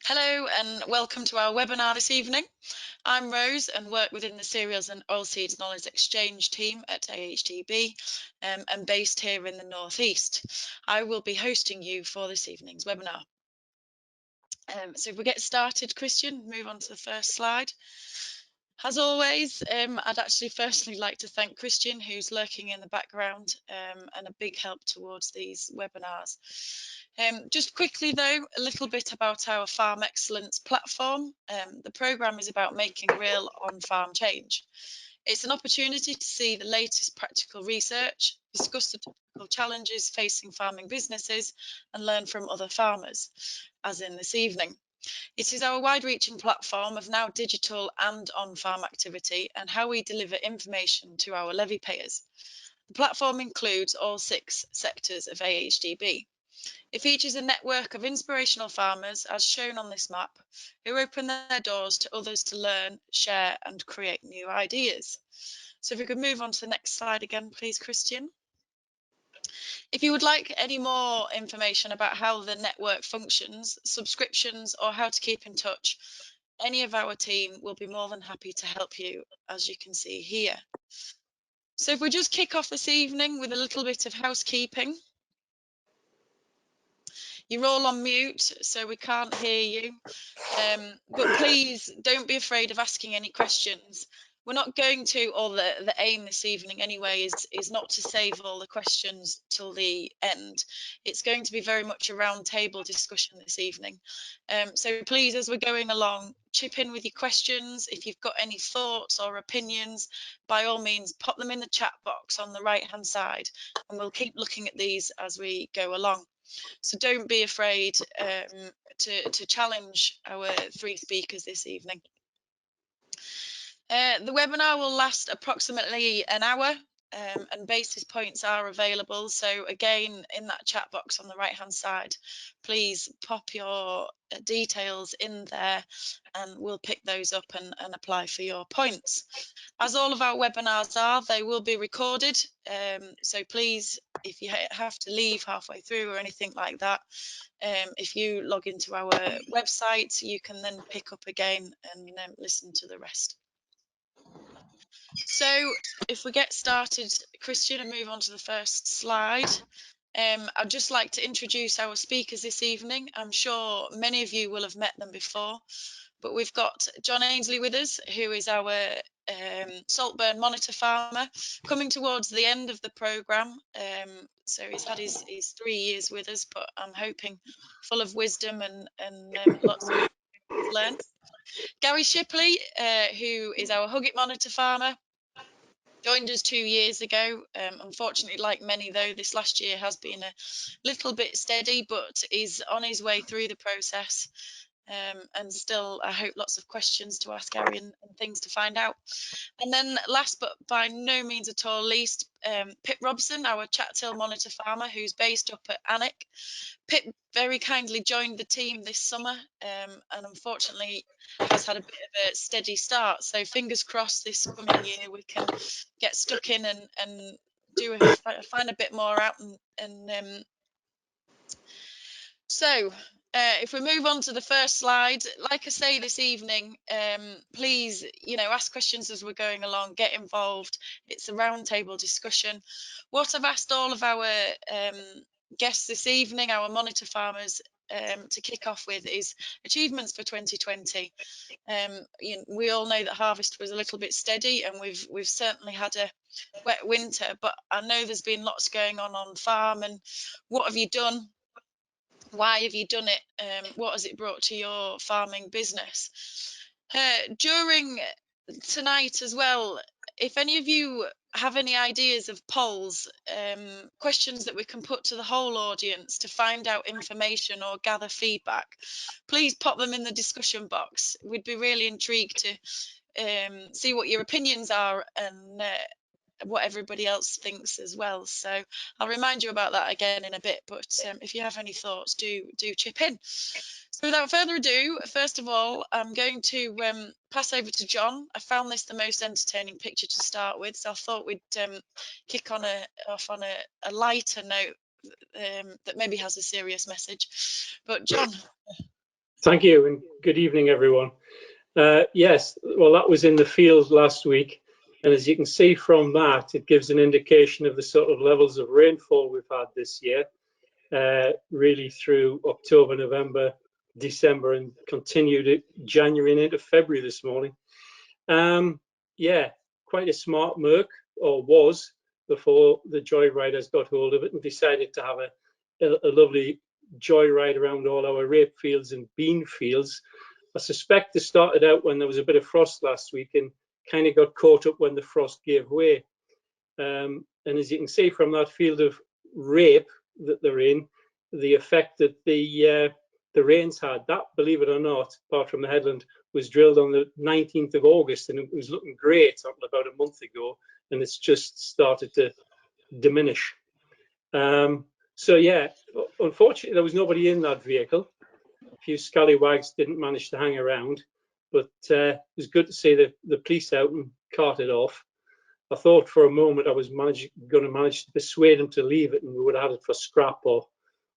Hello and welcome to our webinar this evening. I'm Rose and work within the Cereals and Oilseeds Knowledge Exchange team at AHDB and based here in the North East. I will be hosting you for this evening's webinar. So if we get started, Christian, move on to the first slide. As always, I'd actually firstly like to thank Christian, who's lurking in the background and a big help towards these webinars. Just quickly though, a little bit about our Farm Excellence platform. The programme is about making real on-farm change. It's an opportunity to see the latest practical research, discuss the topical challenges facing farming businesses and learn from other farmers, as in this evening. It is our wide-reaching platform of now digital and on-farm activity and how we deliver information to our levy payers. The platform includes all 6 sectors of AHDB. It features a network of inspirational farmers, as shown on this map, who open their doors to others to learn, share and create new ideas. So if we could move on to the next slide again, please, Christian. If you would like any more information about how the network functions, subscriptions or how to keep in touch, any of our team will be more than happy to help you, as you can see here. So if we just kick off this evening with a little bit of housekeeping. You're all on mute, so we can't hear you. But please don't be afraid of asking any questions. We're not going to, or the aim this evening anyway, is not to save all the questions till the end. It's going to be very much a round table discussion this evening. So please, as we're going along, chip in with your questions. If you've got any thoughts or opinions, by all means, pop them in the chat box on the right-hand side, and we'll keep looking at these as we go along. So don't be afraid to challenge our 3 speakers this evening. The webinar will last approximately an hour and basis points are available. So again, in that chat box on the right hand side, please pop your details in there and we'll pick those up and apply for your points. As all of our webinars are, they will be recorded. So please, if you have to leave halfway through or anything like that, if you log into our website, you can then pick up again and listen to the rest. So if we get started, Christian, and move on to the first slide, I'd just like to introduce our speakers this evening. I'm sure many of you will have met them before, but we've got John Aynsley with us, who is our Saltburn Monitor Farmer, coming towards the end of the programme. So he's had his 3 years with us, but I'm hoping full of wisdom and lots of learn. Gary Shipley, who is our Huggate Monitor Farmer, joined us 2 years ago. Unfortunately, like many though, this last year has been a little bit steady, but is on his way through the process. And still, I hope lots of questions to ask Gary and things to find out. And then last but by no means at all least, Pip Robson, our Chathill Monitor Farmer, who's based up at Alnwick. Pip very kindly joined the team this summer and unfortunately has had a bit of a steady start. So fingers crossed this coming year we can get stuck in and do find a bit more out so if we move on to the first slide, like I say this evening, please, ask questions as we're going along, get involved. It's a roundtable discussion. What I've asked all of our guests this evening, our monitor farmers, to kick off with is achievements for 2020. We all know that harvest was a little bit steady and we've certainly had a wet winter, but I know there's been lots going on farm. And what have you done? Why have you done it? What has it brought to your farming business? During tonight as well, if any of you have any ideas of polls, questions that we can put to the whole audience to find out information or gather feedback, please pop them in the discussion box. We'd be really intrigued to see what your opinions are and what everybody else thinks as well. So I'll remind you about that again in a bit, but if you have any thoughts, do chip in. So without further ado, first of all, I'm going to pass over to John. I found this the most entertaining picture to start with, so I thought we'd kick on off on a lighter note that maybe has a serious message. But John. Thank you, and good evening, everyone. Yes, well, that was in the field last week, and as you can see from that, it gives an indication of the sort of levels of rainfall we've had this year, really through October, November, December, and continued it January and into February this morning. Yeah, quite a smart Merc, or was, before the joyriders got hold of it and decided to have a lovely joyride around all our rape fields and bean fields. I suspect they started out when there was a bit of frost last week and kind of got caught up when the frost gave way. And as you can see from that field of rape that they're in, the effect that the rains had, that, believe it or not, apart from the headland, was drilled on the 19th of August, and it was looking great about a month ago, and it's just started to diminish. So yeah, unfortunately, there was nobody in that vehicle. A few scallywags didn't manage to hang around, but it was good to see the police out and carted off. I thought for a moment I was going to manage to persuade them to leave it, and we would have had it for scrap or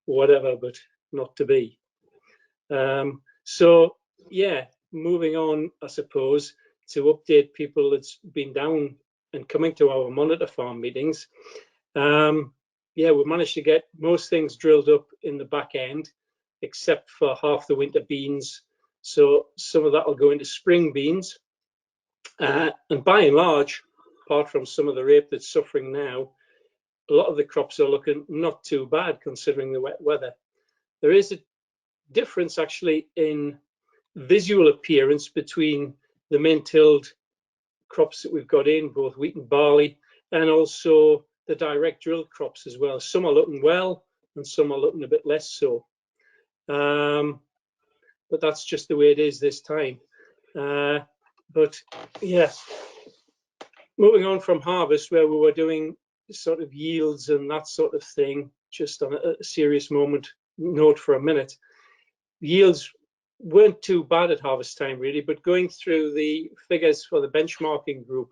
whatever, but not to be. So yeah, moving on, I suppose, to update people that's been down and coming to our monitor farm meetings. Yeah, we managed to get most things drilled up in the back end, except for half the winter beans. So some of that will go into spring beans. And by and large, apart from some of the rape that's suffering now, a lot of the crops are looking not too bad considering the wet weather. There is a difference actually in visual appearance between the min-tilled crops that we've got in, both wheat and barley, and also the direct drill crops as well. Some are looking well and some are looking a bit less so. But that's just the way it is this time. But yeah, moving on from harvest, where we were doing sort of yields and that sort of thing, just on a serious note for a minute. Yields weren't too bad at harvest time really, but going through the figures for the benchmarking group,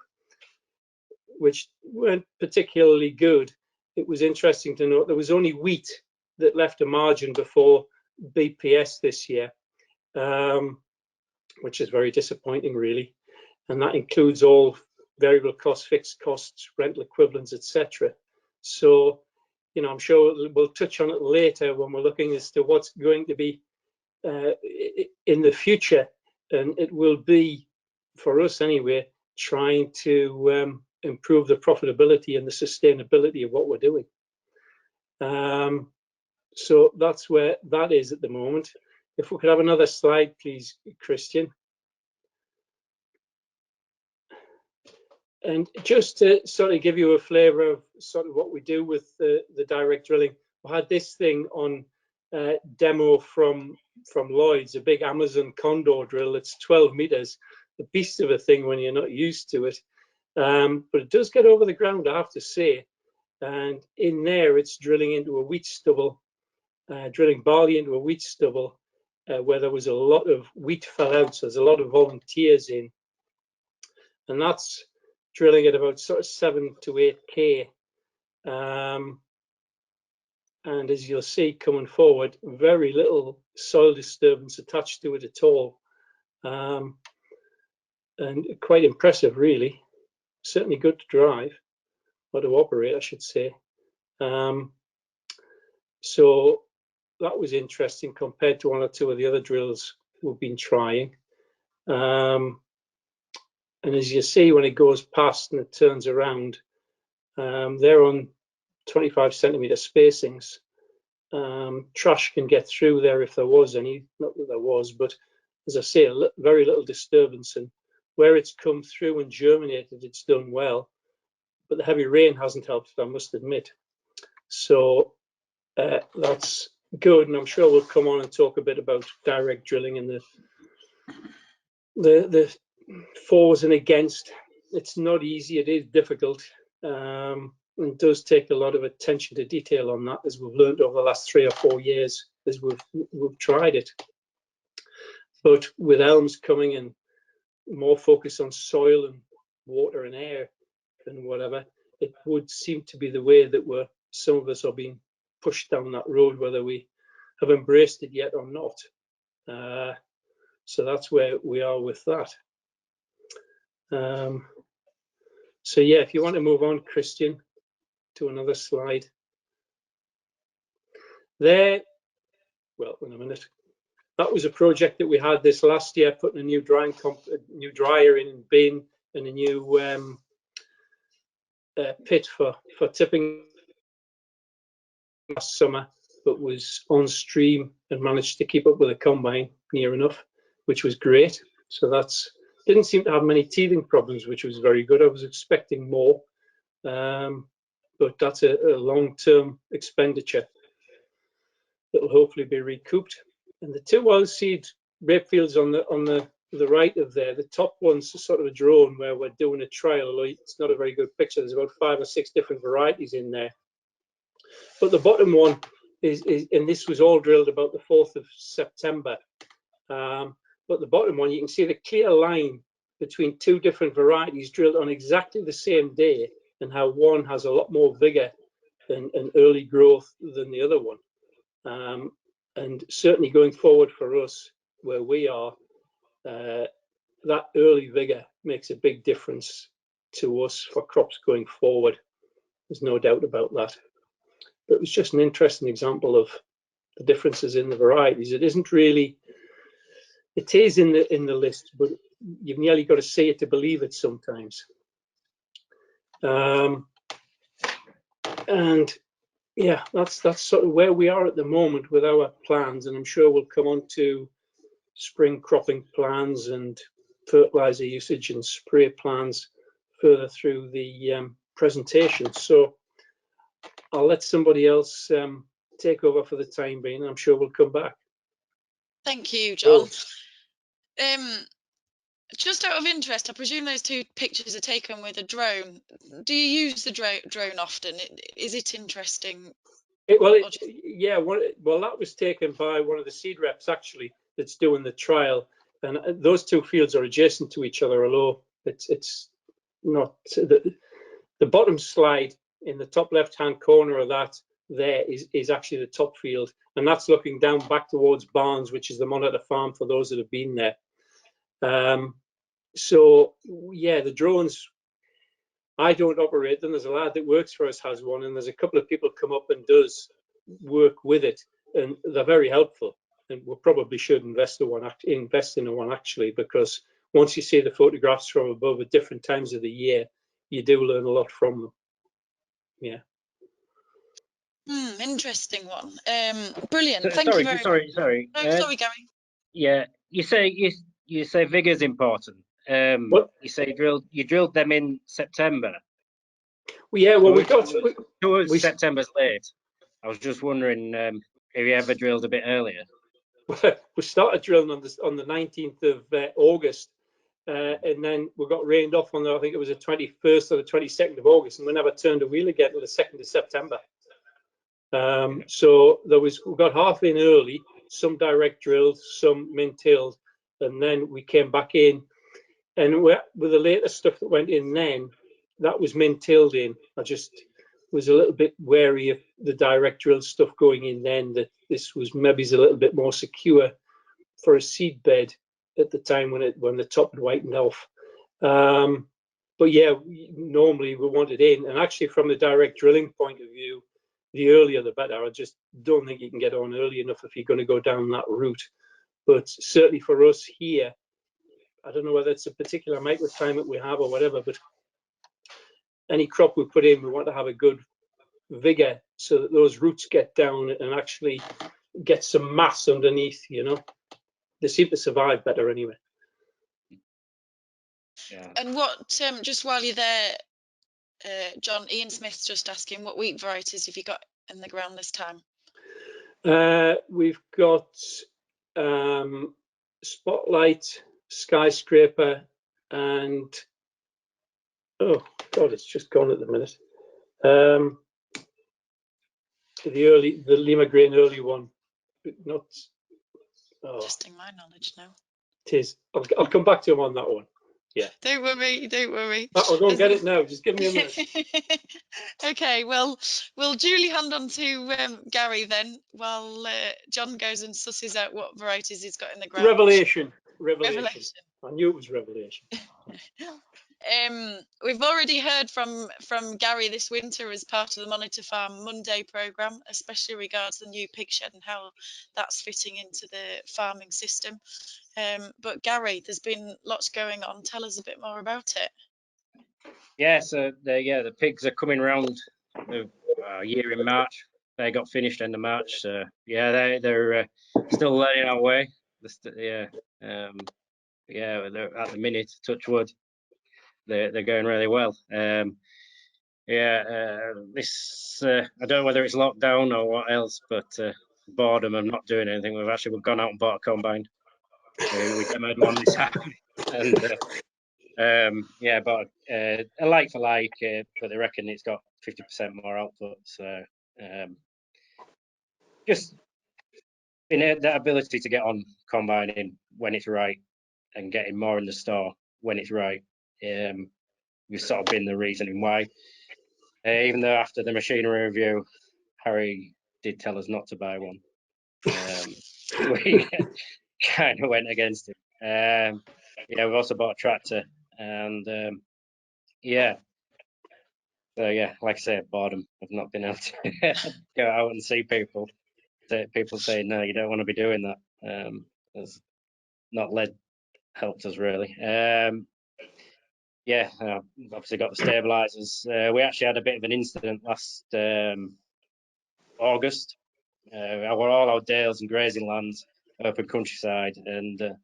which weren't particularly good, it was interesting to note there was only wheat that left a margin before BPS this year, which is very disappointing really, and that includes all variable costs, fixed costs, rental equivalents, etc. So, you know, I'm sure we'll touch on it later when we're looking as to what's going to be in the future, and it will be, for us anyway, trying to improve the profitability and the sustainability of what we're doing. So that's where that is at the moment. If we could have another slide, please, Christian. And just to sort of give you a flavour of sort of what we do with the direct drilling, we had this thing on demo from Lloyd's, a big Amazon condor drill. It's 12 meters, the beast of a thing when you're not used to it. But it does get over the ground, I have to say. And in there, it's drilling into a wheat stubble, drilling barley into a wheat stubble, where there was a lot of wheat fell out. So there's a lot of volunteers in. And that's drilling at about sort of 7 to 8K. And as you'll see coming forward, very little soil disturbance attached to it at all. And quite impressive, really. Certainly good to drive, or to operate, I should say. So that was interesting compared to one or two of the other drills we've been trying. And as you see, when it goes past and it turns around, they're on 25 centimeter spacings. Trash can get through there if there was any, not that there was, but as I say, very little disturbance, and where it's come through and germinated, it's done well, but the heavy rain hasn't helped it, I must admit. So that's good, and I'm sure we'll come on and talk a bit about direct drilling and the fors and against. It's not easy, it is difficult. It does take a lot of attention to detail on that, as we've learned over the last 3 or 4 years as we've tried it. But with elms coming and more focus on soil and water and air and whatever, it would seem to be the way that some of us are being pushed down that road, whether we have embraced it yet or not. So that's where we are with that. So yeah, if you want to move on, Christian, to another slide. There, well, in a minute. That was a project that we had this last year, putting a new new dryer in and bin, and a new pit for tipping last summer, but was on stream and managed to keep up with the combine near enough, which was great. So that's didn't seem to have many teething problems, which was very good. I was expecting more, but that's a long-term expenditure that will hopefully be recouped. And the two oilseed rape fields on the right of there, the top one's sort of a drone where we're doing a trial. It's not a very good picture. There's about 5 or 6 different varieties in there. But the bottom one is and this was all drilled about the 4th of September. But the bottom one, you can see the clear line between 2 different varieties drilled on exactly the same day, and how one has a lot more vigor and early growth than the other one. And certainly going forward for us, where we are, that early vigor makes a big difference to us for crops going forward. There's no doubt about that. But it was just an interesting example of the differences in the varieties. It isn't really, it is in the list, but you've nearly got to see it to believe it sometimes. And yeah, that's sort of where we are at the moment with our plans, and I'm sure we'll come on to spring cropping plans and fertilizer usage and spray plans further through the presentation. So I'll let somebody else take over for the time being, and I'm sure we'll come back. Thank you, John. Just out of interest, I presume those 2 pictures are taken with a drone. Do you use the drone often? Is it interesting? Well, that was taken by one of the seed reps actually that's doing the trial, and those 2 fields are adjacent to each other, although it's not. The bottom slide in the top left-hand corner of that there is actually the top field, and that's looking down back towards Barnes, which is the Monitor Farm for those that have been there. So yeah, the drones, I don't operate them. There's a lad that works for us has one, and there's a couple of people come up and does work with it, and they're very helpful. And we probably should invest in one actually, because once you see the photographs from above at different times of the year, you do learn a lot from them. Yeah. Interesting one. Brilliant. Thank you very much. Sorry. No, sorry, Gary. Yeah, you say vigor's important. You say you drilled them in September. Well, yeah. Well, September's late. I was just wondering, have you ever drilled a bit earlier? We started drilling on the 19th of August, and then we got rained off on I think it was the 21st or the 22nd of August, and we never turned a wheel again until the 2nd of September. So we got half in early, some direct drilled, some min-tilled, and then we came back in, and with the latest stuff that went in then, that was min-tilled in. I just was a little bit wary of the direct drilled stuff going in then, that this was maybe a little bit more secure for a seed bed at the time when the top had whitened off. But yeah, normally we want it in, and actually from the direct drilling point of view, the earlier the better. I just don't think you can get on early enough if you're going to go down that route. But certainly for us here, I don't know whether it's a particular microclimate we have or whatever, but any crop we put in, we want to have a good vigor so that those roots get down and actually get some mass underneath, They seem to survive better anyway. Yeah. And what, just while you're there, John, Ian Smith's just asking, what wheat varieties have you got in the ground this time? We've got Spotlight, Skyscraper, and oh God, it's just gone at the minute. The Lima Grain early one, but not. Testing my knowledge now. It is. I'll come back to him on that one. Yeah. Don't worry, don't worry. I'll go and get it now. Just give me a minute. Okay, well, we'll duly hand on to Gary then, while John goes and susses out what varieties he's got in the ground. Revelation. I knew it was revelation. We've already heard from Gary this winter as part of the Monitor Farm Monday programme, especially regards the new pig shed and how that's fitting into the farming system. But Gary, there's been lots going on. Tell us a bit more about it. Yeah, so the pigs are coming round a year in March. They got finished end of March. So yeah, they're still learning our way. They're at the minute, touch wood, they're going really well. This I don't know whether it's lockdown or what else, but boredom of not doing anything. We've gone out and bought a combine. We demoed one this time, and bought a like for like, but they reckon it's got 50% more output. So just that ability to get on combining when it's right and getting more in the store when it's right. We've sort of been the reasoning why. Even though after the machinery review, Harry did tell us not to buy one. We kind of went against him. We've also bought a tractor, and like I said, boredom. I've not been able to go out and see people. People saying, no, you don't want to be doing that. Has not helped us really. Obviously got the stabilizers. We actually had a bit of an incident last August. All our dales and grazing lands, open countryside, and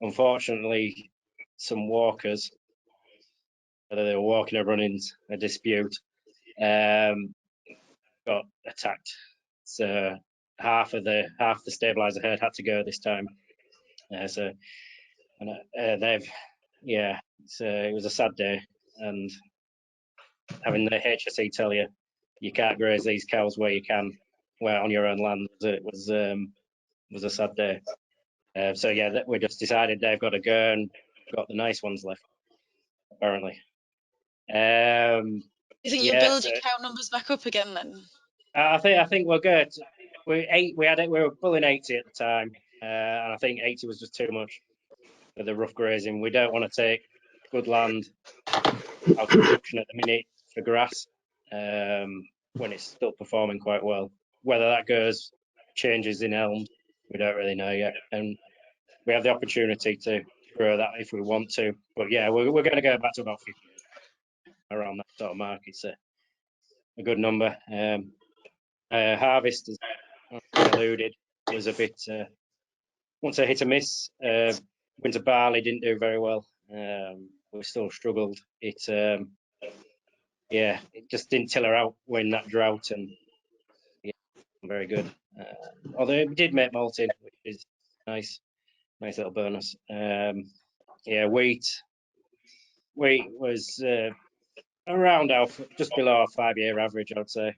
unfortunately, some walkers, whether they were walking or running a dispute, got attacked. So half the stabilizer herd had to go this time. It was a sad day, and having the HSE tell you can't graze these cows where you can, on your own land, it was a sad day. We just decided they've got to go and got the nice ones left, apparently. You think you'll build your cow numbers back up again then? I think we're good. We were pulling 80 at the time, and I think 80 was just too much for the rough grazing. We don't want to take good land out of production at the minute for grass when it's still performing quite well. Whether that changes in elm, we don't really know yet, and we have the opportunity to grow that if we want to. But yeah, we're going to go back to about 50 around that sort of mark. It's a good number. Harvest, as alluded, was a bit once a hit or miss. Winter barley didn't do very well. We still struggled. It just didn't till her out when that drought, and very good. Although it did make malting, which is nice little bonus. Wheat was around just below our 5-year average, I'd say.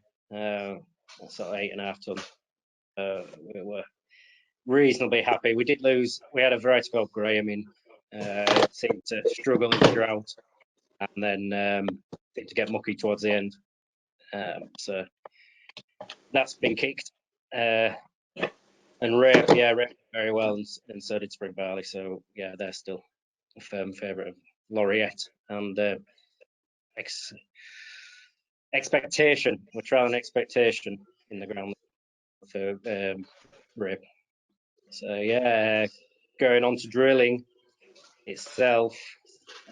Sort of 8.5 ton. We were reasonably happy. We had a variety called Graham in, seemed to struggle in the drought, and then seemed to get mucky towards the end. So that's been kicked. And Rape very well, and so did Spring Barley. So yeah, they're still a firm favourite of Laureate. And expectation, we're trialing expectation in the ground for Rape. So going on to drilling itself.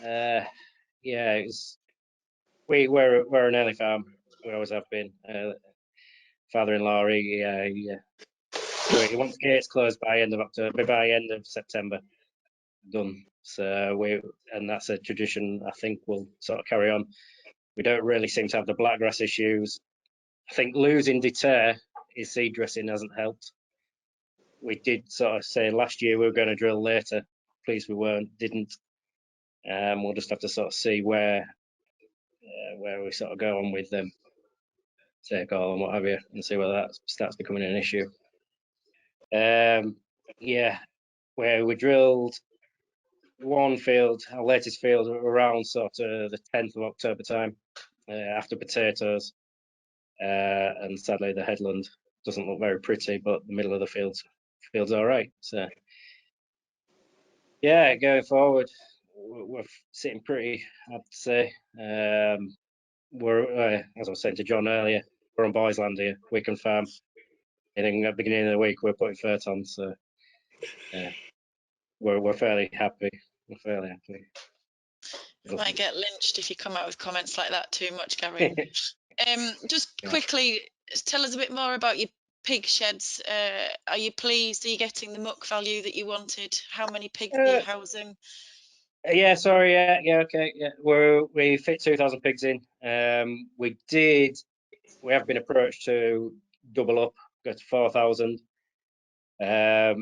We're an early farm. We always have been. Father-in-law, he wants gates closed by end of October, by end of September. Done. So and that's a tradition I think we'll sort of carry on. We don't really seem to have the blackgrass issues. I think losing deter his seed dressing hasn't helped. We did sort of say last year we were going to drill later. Pleased we didn't. We'll just have to sort of see where we sort of go on with them, take all and what have you, and see whether that starts becoming an issue. Where we drilled one field, our latest field, around sort of the 10th of October time, after potatoes, and sadly the headland doesn't look very pretty, but the middle of the field's all right. So yeah, going forward, we're sitting pretty, I'd say. We're, as I was saying to John earlier, we're on boys' land here, Wicken Farm. I think at the beginning of the week we're putting fert on, so we're fairly happy. We're fairly happy. You might get lynched if you come out with comments like that too much, Gary. Just quickly, tell us a bit more about your pig sheds. Are you pleased? Are you getting the muck value that you wanted? How many pigs are you housing? Yeah, sorry, yeah, okay, yeah. We fit 2,000 pigs in. We have been approached to double up, go to 4,000. But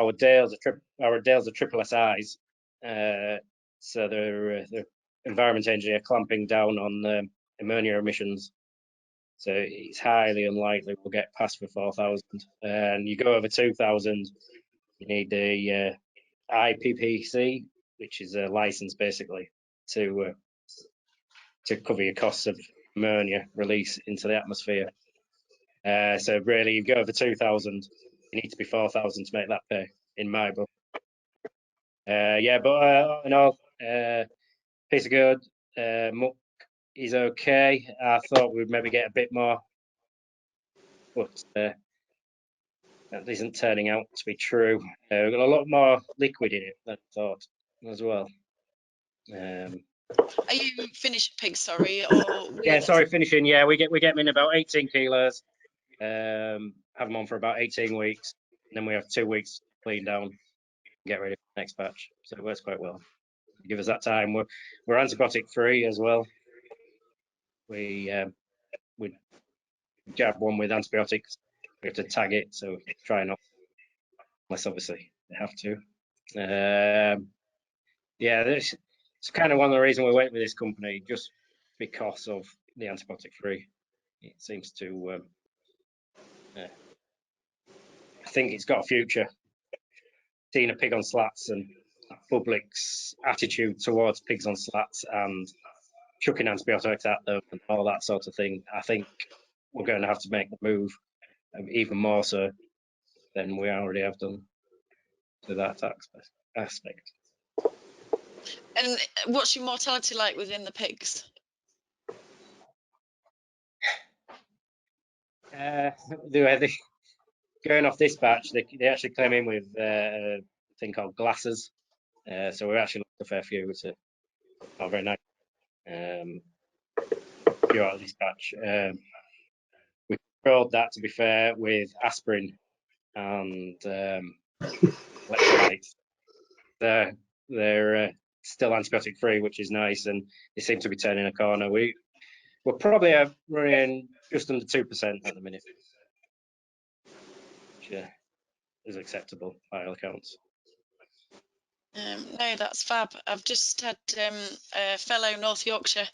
our dales are triple SIs, so the environment engineer clamping down on ammonia emissions. So it's highly unlikely we'll get past for 4,000. And you go over 2,000, you need the IPPC, which is a license basically to cover your costs of ammonia release into the atmosphere. So really, you go over 2,000, you need to be 4,000 to make that pay, in my book. Yeah, but all in all, piece of good. Muck is okay. I thought we'd maybe get a bit more, but that isn't turning out to be true. We've got a lot more liquid in it than I thought as well. Are you finished pigs, sorry? Or yeah, sorry, finishing. Yeah, we get them in about 18 kilos. Have them on for about 18 weeks, and then we have 2 weeks to clean down and get ready for the next batch. So it works quite well. Give us that time. We're antibiotic free as well. We jab one with antibiotics. We have to tag it, so try not, unless obviously they have to. Yeah, it's kind of one of the reasons we went with this company, just because of the antibiotic free. It seems to, I think it's got a future. Seeing a pig on slats and public's attitude towards pigs on slats and chucking antibiotics at them and all that sort of thing, I think we're going to have to make the move, even more so than we already have done to that aspect. And what's your mortality like within the pigs? Going off this batch, they actually came in with a thing called glasses. So we're actually lost a fair few, which are not very nice. Few out of this batch. We controlled that, to be fair, with aspirin and electrolytes. They're still antibiotic free, which is nice, and they seem to be turning a corner. We're probably running just under 2% at the minute, which is acceptable by all accounts. No, that's fab. I've just had a fellow North Yorkshire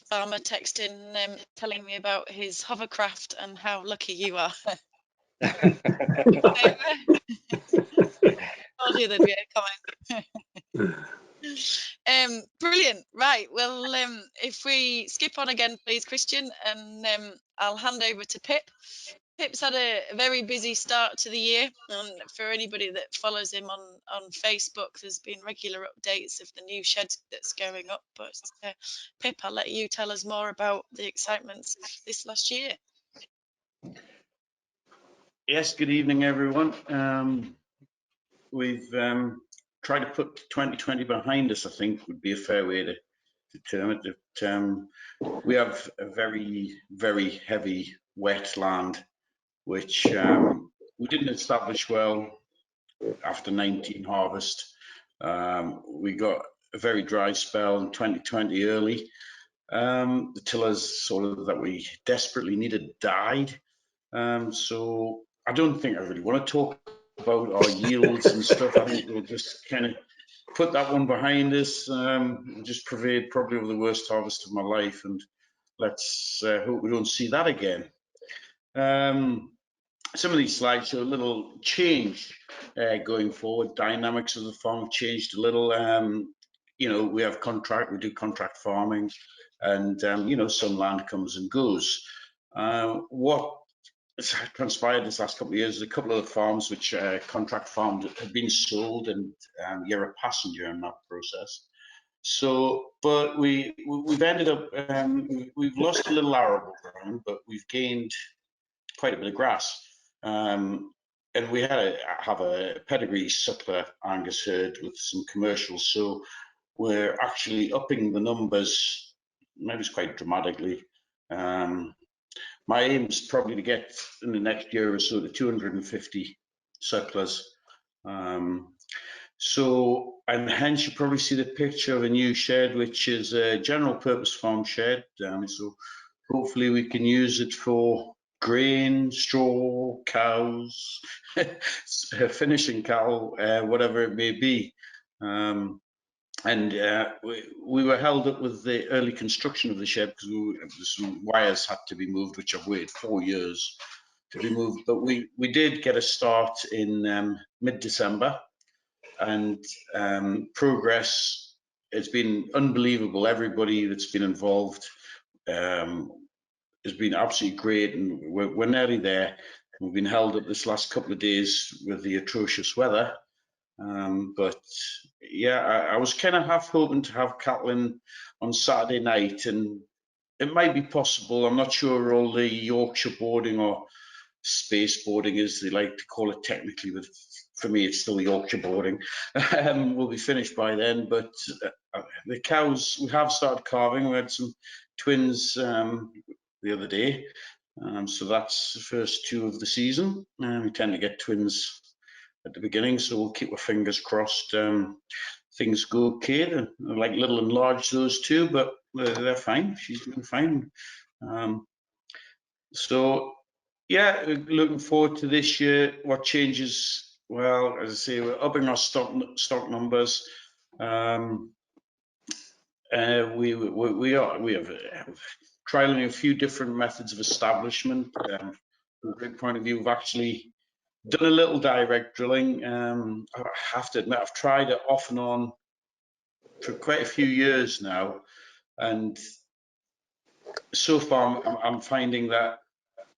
farmer text in telling me about his hovercraft and how lucky you are. Told you there'd be a comment. Brilliant. Right. Well, if we skip on again, please, Christian, and I'll hand over to Pip. Pip's had a very busy start to the year, and for anybody that follows him on Facebook, there's been regular updates of the new shed that's going up. But Pip, I'll let you tell us more about the excitements of this last year. Yes, good evening, everyone. We've tried to put 2020 behind us, I think would be a fair way to term it. We have a very, very heavy wet land, which we didn't establish well after 19 harvest. We got a very dry spell in 2020 early. The tillers sort of that we desperately needed died. So I don't think I really want to talk about our yields and stuff. I think we'll just kind of put that one behind us. Just purveyed probably the worst harvest of my life, and let's hope we don't see that again. some of these slides show a little change going forward. Dynamics of the farm changed a little. You know, we do contract farming, and you know, some land comes and goes. What has transpired this last couple of years is a couple of the farms which contract farmed have been sold, and you're a passenger in that process. So, but we've ended up we've lost a little arable ground, but we've gained quite a bit of grass. And we have a pedigree suckler Angus herd with some commercials, so we're actually upping the numbers, maybe quite dramatically. My aim is probably to get in the next year or so to 250 sucklers. So, and hence you probably see the picture of a new shed, which is a general purpose farm shed. So hopefully we can use it for grain, straw, cows, finishing cow, whatever it may be. We were held up with the early construction of the shed because some wires had to be moved, which I've waited 4 years to be moved. But we did get a start in mid-December, and progress has been unbelievable. Everybody that's been involved has been absolutely great, and we're nearly there. We've been held up this last couple of days with the atrocious weather. But yeah, I was kind of half hoping to have cattle in on Saturday night, and it might be possible. I'm not sure all the Yorkshire boarding or space boarding, as they like to call it technically, but for me it's still Yorkshire boarding, will be finished by then. But the cows, we have started calving. We had some twins the other day, so that's the first 2 of the season. We tend to get twins at the beginning, so we'll keep our fingers crossed things go okay. They're like little and large, those 2, but they're fine. She's doing fine. So yeah, looking forward to this year. What changes? Well, as I say, we're upping our stock numbers. We have trialing a few different methods of establishment. From a great point of view, we've actually done a little direct drilling. I have to admit, I've tried it off and on for quite a few years now, and so far I'm finding that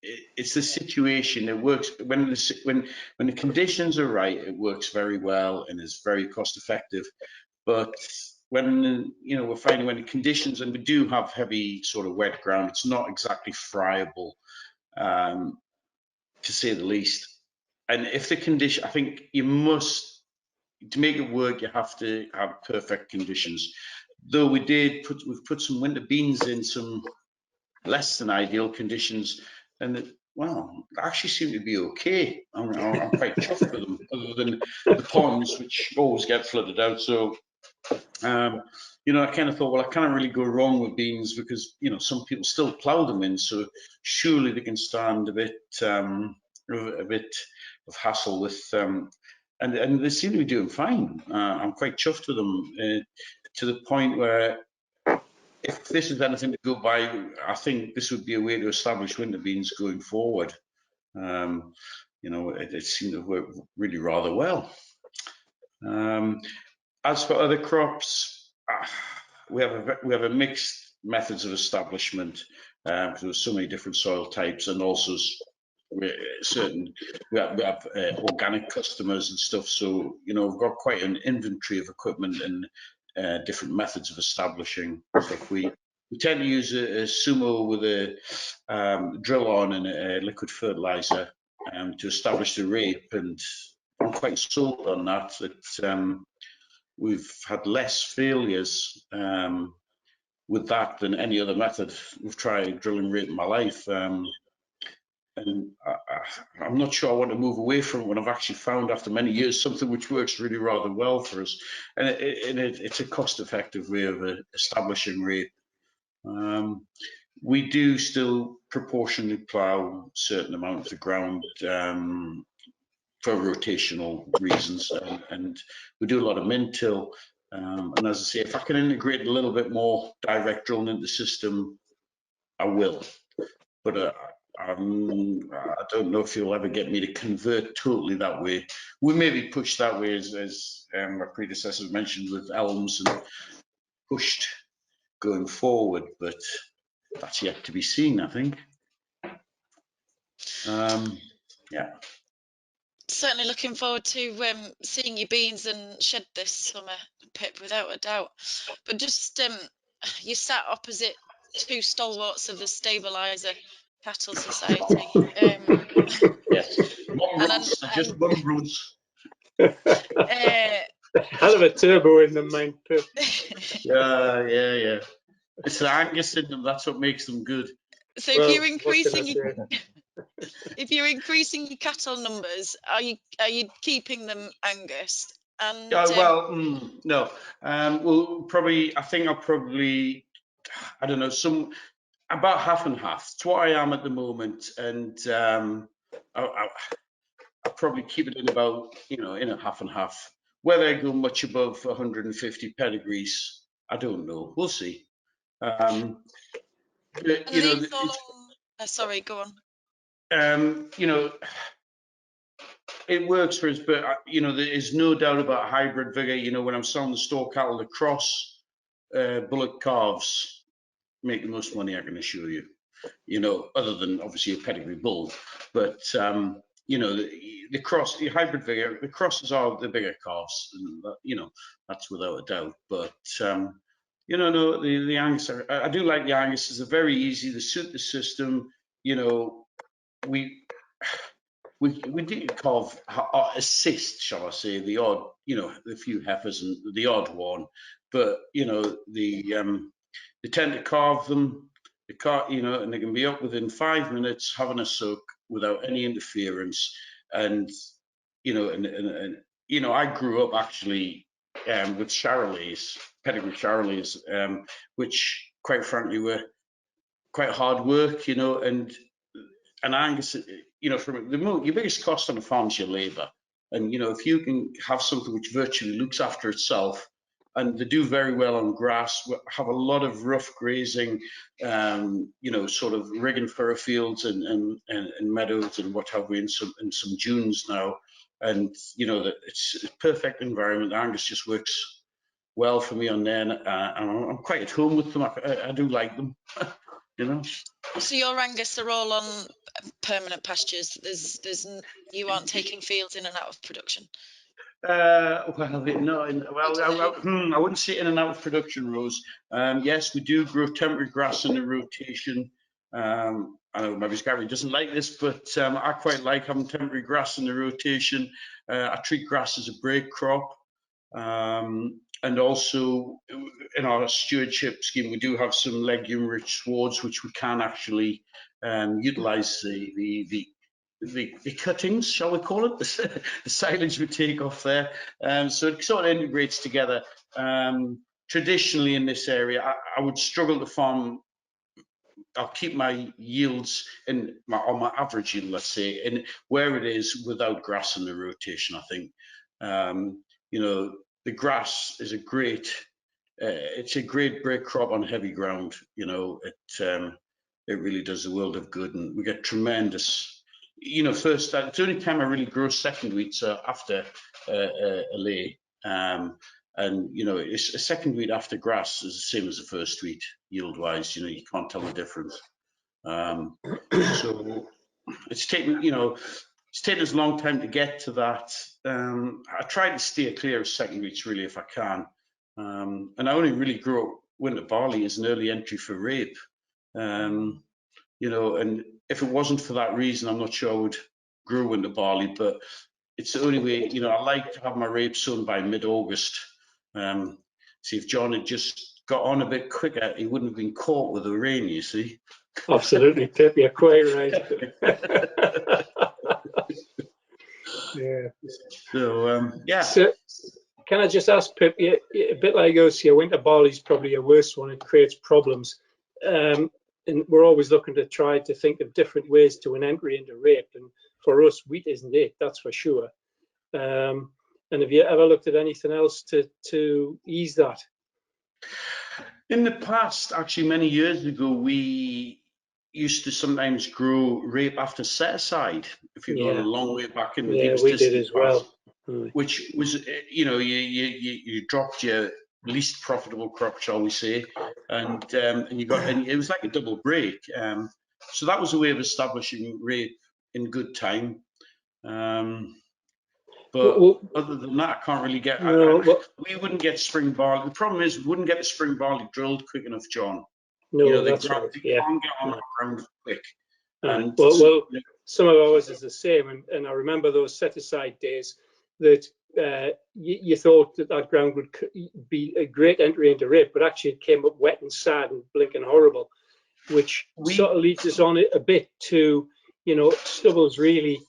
it's the situation. It works when the conditions are right. It works very well and is very cost effective. But when we're finding when the conditions, and we do have heavy sort of wet ground, it's not exactly friable, to say the least. And if the condition, I think you must, to make it work, you have to have perfect conditions. Though we've put some winter beans in some less than ideal conditions, and well, they actually seem to be okay. I'm quite chuffed with them, other than the ponds, which always get flooded out. So, I kind of thought, well, I can't really go wrong with beans because some people still plough them in, so surely they can stand a bit of hassle with and they seem to be doing fine. I'm quite chuffed with them, to the point where if this is anything to go by, I think this would be a way to establish winter beans going forward. It seemed to work really rather well. As for other crops, we have a mixed methods of establishment, because there's so many different soil types, and also we have organic customers and stuff. So we've got quite an inventory of equipment and different methods of establishing stuff. We tend to use a sumo with a drill on and a liquid fertilizer to establish the rape, and I'm quite sold on that. We've had less failures with that than any other method. We've tried drilling rape in my life, and I'm not sure I want to move away from it when I've actually found, after many years, something which works really rather well for us. And it's a cost-effective way of establishing rape. We do still proportionally plough certain amounts of ground for rotational reasons, and we do a lot of min-till. And as I say, if I can integrate a little bit more direct drilling into the system, I will. But I don't know if you'll ever get me to convert totally that way. We may be pushed that way, as my predecessors mentioned, with elms and pushed going forward, but that's yet to be seen, I think. Yeah. Certainly looking forward to seeing your beans and shed this summer, Pip, without a doubt. But just you sat opposite two stalwarts of the Stabiliser Cattle Society. Yes. And Just mongrels. Hell of a turbo in the mind, Pip. Yeah. It's the Angus in them. That's what makes them good. So Well, if you're increasing your cattle numbers, are you keeping them Angus? And No. I think I'll probably, I don't know, about half and half. It's what I am at the moment, and I'll probably keep it in about, in a half and half. Whether I go much above 150 pedigrees, I don't know. We'll see. Sorry, go on. It works for us, but there is no doubt about hybrid vigor. When I'm selling the store cattle, the cross bullock calves make the most money, I can assure you. Other than obviously a pedigree bull, but the cross, the hybrid vigor, the crosses are the bigger calves, and that's without a doubt. But no, the Angus, I do like the Angus. They're very easy. They suit the system. We did calf assist, shall I say, the odd, the few heifers and the odd one, but they tend to carve them. And they can be up within 5 minutes having a suck without any interference. And I grew up actually with Charolais, pedigree Charolais, which quite frankly were quite hard work, and Angus, from your biggest cost on a farm is your labour. And if you can have something which virtually looks after itself, and they do very well on grass, have a lot of rough grazing, sort of rigging furrow fields and meadows and what have we, in some dunes now, and that it's a perfect environment. Angus just works well for me on there, and I'm quite at home with them. I do like them. So your Angus are all on permanent pastures. You aren't taking fields in and out of production. I wouldn't say in and out of production, Rose. Yes, we do grow temporary grass in the rotation. I know maybe Gary doesn't like this, but I quite like having temporary grass in the rotation. I treat grass as a break crop. And also in our stewardship scheme, we do have some legume-rich swards which we can actually utilise the cuttings, shall we call it, the silage we take off there. So it sort of integrates together. Traditionally in this area, I would struggle to farm. I'll keep my yields on my average yield, let's say, in where it is without grass in the rotation. I think the grass is it's a great break crop on heavy ground. It really does a world of good, and we get tremendous. It's the only time I really grow second wheat, so after a lay. It's a second wheat after grass is the same as the first wheat yield wise. You can't tell the difference. So it's taken us a long time to get to that. I try to steer clear of second wheats really if I can. And I only really grew up winter barley as an early entry for rape. And if it wasn't for that reason, I'm not sure I would grow winter barley, but it's the only way. I like to have my rape sown by mid-August. See, if John had just got on a bit quicker, he wouldn't have been caught with the rain, you see. Absolutely, Pip, you're quite right. Yeah. So, yeah. So, can I just ask, Pip, a bit like us here, winter barley is probably a worse one. It creates problems. And we're always looking to try to think of different ways to an entry into rape. And for us, wheat isn't it, that's for sure. And have you ever looked at anything else to ease that? In the past, actually, many years ago, we used to sometimes grow rape after set aside. If you're going a long way back in the yeah, deepest we did distant as past, well. which was, you dropped your least profitable crop, shall we say, and it was like a double break. So that was a way of establishing rape in good time. But other than that, I can't really get. We wouldn't get spring barley. The problem is we wouldn't get the spring barley drilled quick enough, John. No, that's right. They Yeah, can't get on the ground quick. And well, some of ours is the same, and I remember those set-aside days that you thought that ground would be a great entry into rape, but actually it came up wet and sad and blinking horrible, which sort of leads us on a bit to, stubbles really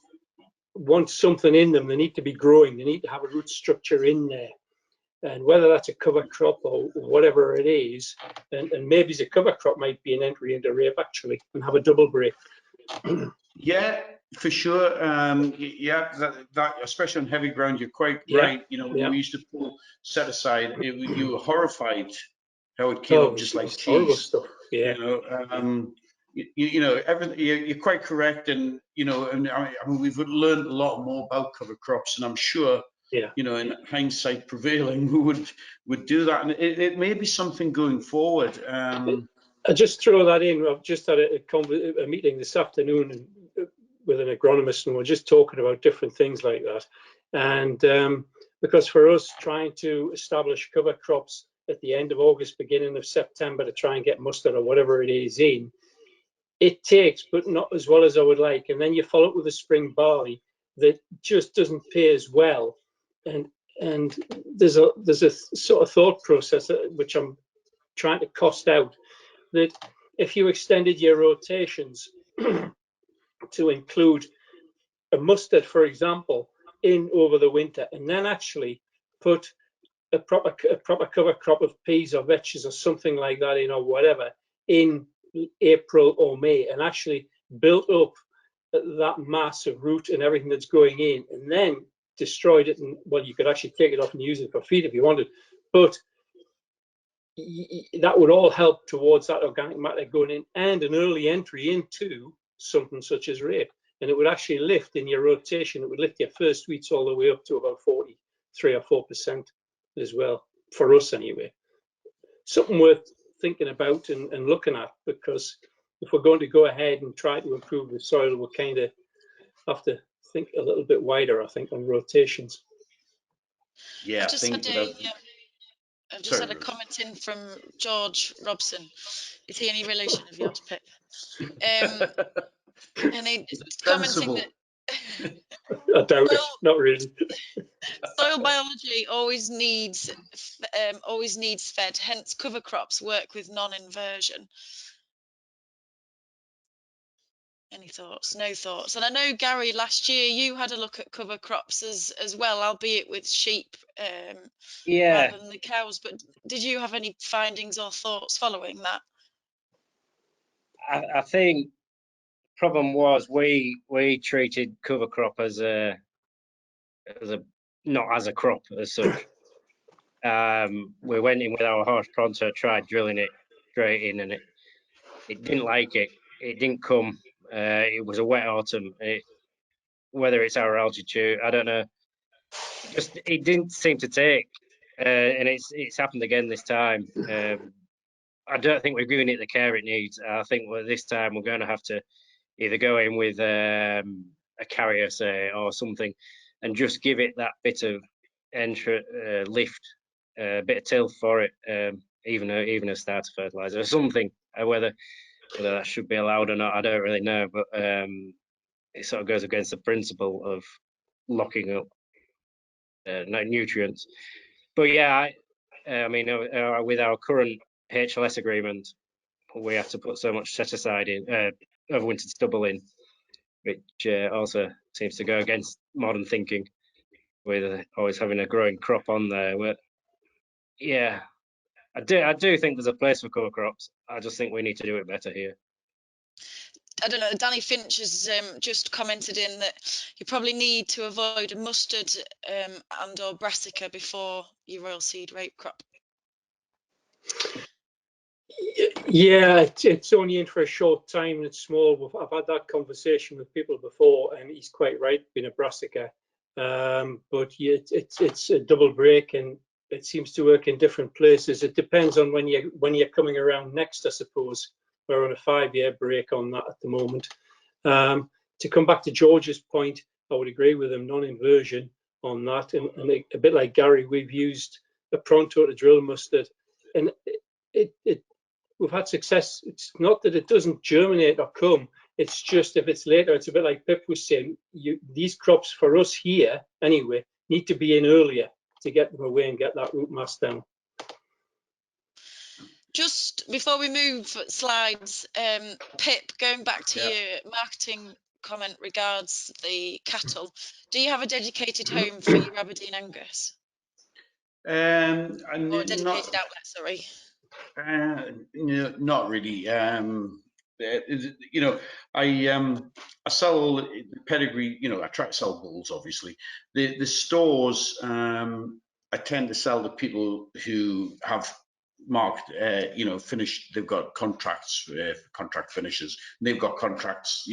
want something in them. They need to be growing. They need to have a root structure in there. And whether that's a cover crop or whatever it is, and maybe the cover crop might be an entry into rape actually and have a double break. Yeah, for sure. Yeah, that especially on heavy ground, you're quite right. When we used to pull set aside, you were horrified how it came up just like cheese. Horrible stuff. Yeah. Everything. You're quite correct, and I mean, we've learned a lot more about cover crops, and I'm sure. Yeah. In hindsight prevailing, we would do that, and it may be something going forward. I just throw that in. I've just had a meeting this afternoon with an agronomist, and we're just talking about different things like that. And because for us, trying to establish cover crops at the end of August, beginning of September to try and get mustard or whatever it is in, it takes, but not as well as I would like. And then you follow up with a spring barley that just doesn't pay as well. And there's a sort of thought process which I'm trying to cost out, that if you extended your rotations to include a mustard, for example, in over the winter, and then actually put a proper cover crop of peas or veggies or something like that in, or whatever, in April or May, and actually built up that mass of root and everything that's going in, and then destroyed it, and well, you could actually take it off and use it for feed if you wanted, but that would all help towards that organic matter going in and an early entry into something such as rape. And it would actually lift in your rotation. It would lift your first wheats all the way up to about 43 or 4% as well, for us anyway. Something worth thinking about and looking at, because if we're going to go ahead and try to improve the soil, we'll kind of have to think a little bit wider, I think, on rotations. Yeah, I've just had a comment in from George Robson. Is he any relation of yours, Pip? And he's commenting that I doubt it. Not really. Soil biology always needs fed. Hence, cover crops work with non-inversion. Any thoughts? No thoughts. And I know, Gary, last year you had a look at cover crops as well, albeit with sheep rather than the cows. But did you have any findings or thoughts following that? I think the problem was we treated cover crop as a not as a crop as such. We went in with our horse pronto, tried drilling it straight in, and it didn't like it. It didn't come. It was a wet autumn. Whether it's our altitude, I don't know. It didn't seem to take, and it's happened again this time. I don't think we're giving it the care it needs. I think this time we're going to have to either go in with a carrier, say, or something, and just give it that bit of lift, a bit of tilth for it, even a starter fertilizer or something. Whether that should be allowed or not, I don't really know. But it sort of goes against the principle of locking up nutrients. But yeah, I mean, with our current HLS agreement, we have to put so much set aside in overwintered stubble in, which also seems to go against modern thinking, with always having a growing crop on there. But yeah, I do think there's a place for cover crops. I just think we need to do it better here. I don't know, Danny Finch has just commented in that you probably need to avoid a mustard and or brassica before your oilseed rape crop. Yeah, it's only in for a short time and it's small. I've had that conversation with people before, and he's quite right, being a brassica. But yeah, it's a double break, and it seems to work in different places. It depends on when you're coming around next, I suppose. We're on a 5-year break on that at the moment. To come back to George's point, I would agree with him, non-inversion on that, and a bit like Gary, we've used a Pronto to drill mustard, and we've had success. It's not that it doesn't germinate or come. It's just if it's later, it's a bit like Pip was saying, these crops for us here anyway need to be in earlier to get them away and get that root mass down. Just before we move slides, Pip, going back to your marketing comment regards the cattle, do you have a dedicated home for your Aberdeen Angus? Or a dedicated outlet, sorry. No, not really. I sell the pedigree. I try to sell bulls, obviously. The stores, I tend to sell to people who have marked, finished. They've got contracts for contract finishers. They've got contracts,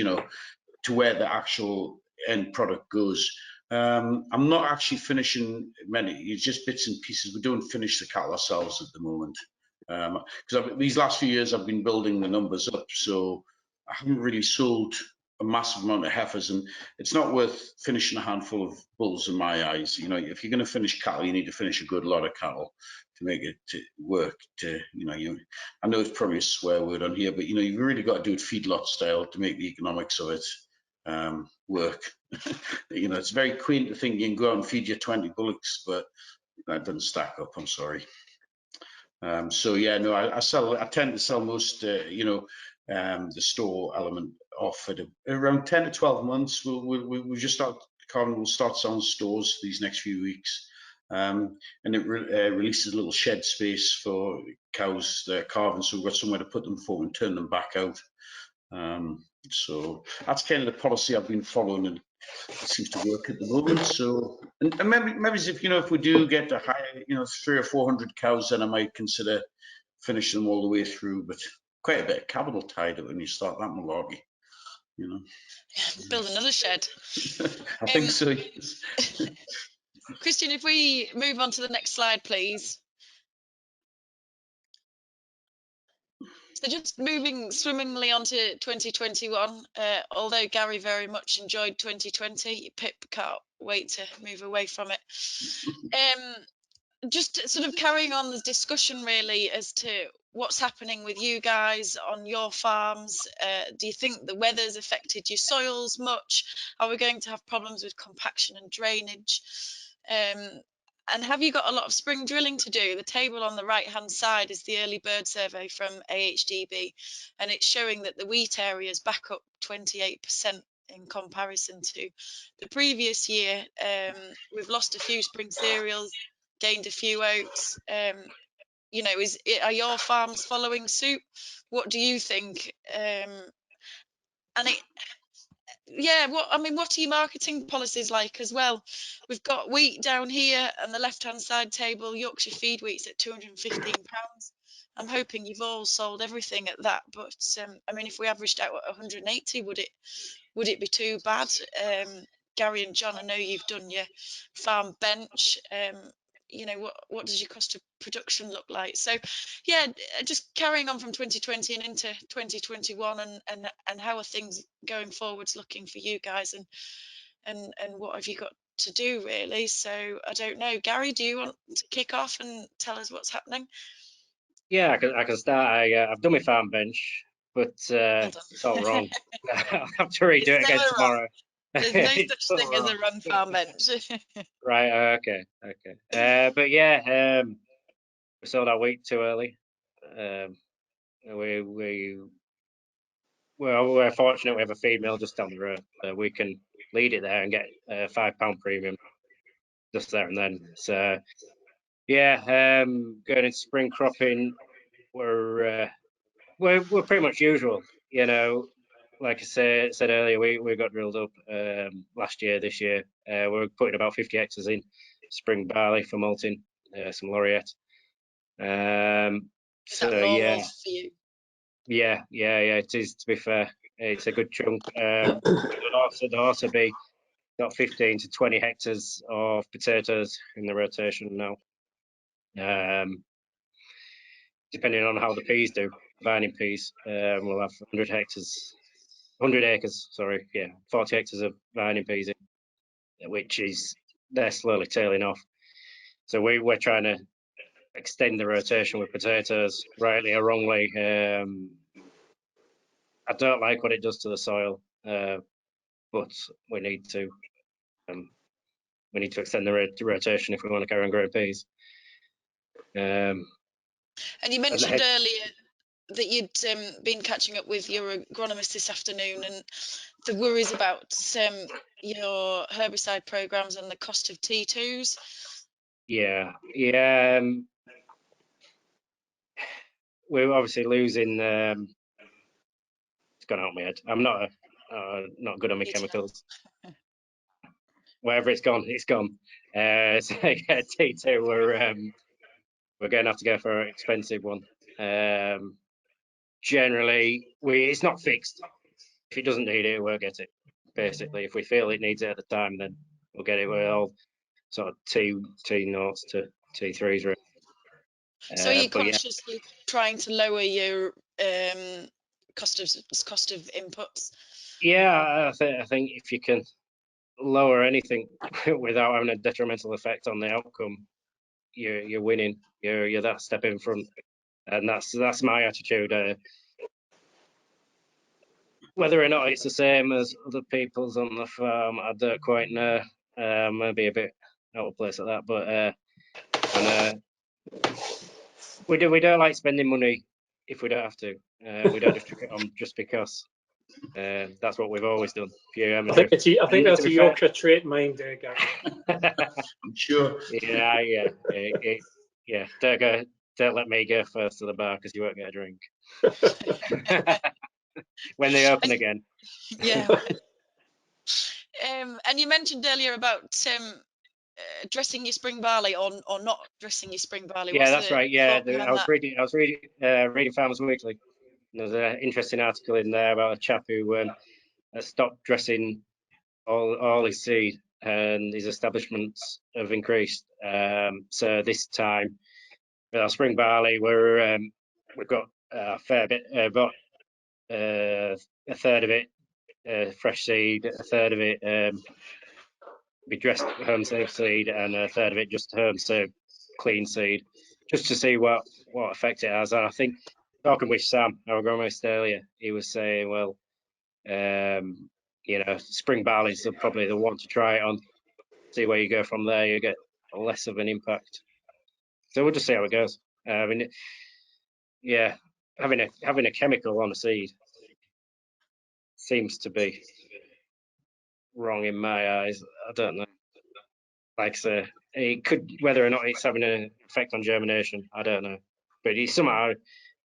to where the actual end product goes. I'm not actually finishing many. It's just bits and pieces. We don't finish the cattle ourselves at the moment. Because these last few years I've been building the numbers up, so I haven't really sold a massive amount of heifers, and it's not worth finishing a handful of bulls in my eyes. If you're going to finish cattle, you need to finish a good lot of cattle to make it work. I know it's probably a swear word on here, but you've really got to do it feedlot style to make the economics of it work. It's very quaint to think you can go out and feed your 20 bullocks, but that doesn't stack up. I'm sorry. So yeah, no, I tend to sell most, the store element off at around 10 to 12 months. We'll just start, Carmen will start selling stores these next few weeks. And it releases a little shed space for cows that are calving, so we've got somewhere to put them before we turn them back out. So that's kind of the policy I've been following, and it seems to work at the moment. So, and maybe if we do get to higher, 300 or 400 cows, then I might consider finishing them all the way through. But quite a bit of capital tied up when you start that malarkey, Build another shed. I think so. Yes. Christian, if we move on to the next slide, please. So just moving swimmingly on to 2021, although Gary very much enjoyed 2020, Pip can't wait to move away from it. Just sort of carrying on the discussion really as to what's happening with you guys on your farms. Do you think the weather's affected your soils much? Are we going to have problems with compaction and drainage? And have you got a lot of spring drilling to do? The table on the right hand side is the early bird survey from AHDB, and it's showing that the wheat area is back up 28% in comparison to the previous year. We've lost a few spring cereals, gained a few oats. Are your farms following suit? What do you think? What are your marketing policies like as well? We've got wheat down here, and the left-hand side table, Yorkshire feed wheat's at £215. I'm hoping you've all sold everything at that, but if we averaged out at 180, would it be too bad? Gary and John, I know you've done your farm bench. What does your cost of production look like? So yeah, just carrying on from 2020 and into 2021, and how are things going forwards looking for you guys, and what have you got to do really? So I don't know, Gary, do you want to kick off and tell us what's happening? Yeah, I can start. I've done my farm bench, but it's all wrong. I'll have to redo it again tomorrow. There's no such thing as a wrong farm bench. Right. Okay. But yeah, we sold our wheat too early. We're fortunate we have a feed mill just down the road. We can lead it there and get a £5 premium just there and then. So yeah, going into spring cropping, we're pretty much usual. Like I said earlier, we got drilled up last year. This year, we're putting about 50 hectares in spring barley for malting, some laureate. Is So that normal yeah, for you? yeah, it is, to be fair. It's a good chunk. There'll also be got 15 to 20 hectares of potatoes in the rotation now. Depending on how the peas do, vining peas, we'll have 100 acres, sorry, yeah, 40 hectares of vining peas, which is, they're slowly tailing off. So we're trying to extend the rotation with potatoes, rightly or wrongly. I don't like what it does to the soil, but we need to extend the rotation if we want to carry on growing peas. And you mentioned earlier that you'd been catching up with your agronomist this afternoon, and the worries about your herbicide programs and the cost of T2s. Yeah. We're obviously losing. It's gone out of my head. I'm not good on my chemicals. Wherever it's gone, it's gone. So yeah, T2, we're going to have to go for an expensive one. Generally, it's not fixed. If it doesn't need it, we'll get it. Basically, if we feel it needs it at the time, then we'll get it. We're all sort of T0s to T3s. Really. So are you consciously trying to lower your cost of inputs? Yeah, I think if you can lower anything without having a detrimental effect on the outcome, you're winning. You're that step in front, and that's my attitude. Whether or not it's the same as other people's on the farm, I don't quite know. Maybe a bit out of place at that, but we don't like spending money if we don't have to. We don't just chuck it on just because. That's what we've always done. I think that's a Yorkshire trait, mind, Gary. I'm sure. Yeah. Don't let me go first to the bar because you won't get a drink. When they open again. Yeah. And you mentioned earlier about dressing your spring barley or not dressing your spring barley. Yeah, that's right. Yeah, I was reading Farmers Weekly. There's an interesting article in there about a chap who stopped dressing all his seed, and his establishments have increased. So this time with our spring barley, we've got a fair bit, about a third of it fresh seed, a third of it be dressed home saved seed, and a third of it just home saved clean seed, just to see what effect it has. And I think, talking with Sam, our agronomist earlier, he was saying, well, spring barley's probably the one to try it on, see where you go from there. You get less of an impact. So we'll just see how it goes. Having a chemical on a seed seems to be wrong in my eyes. I don't know. Like I say, it could, whether or not it's having an effect on germination, I don't know. But it's somehow I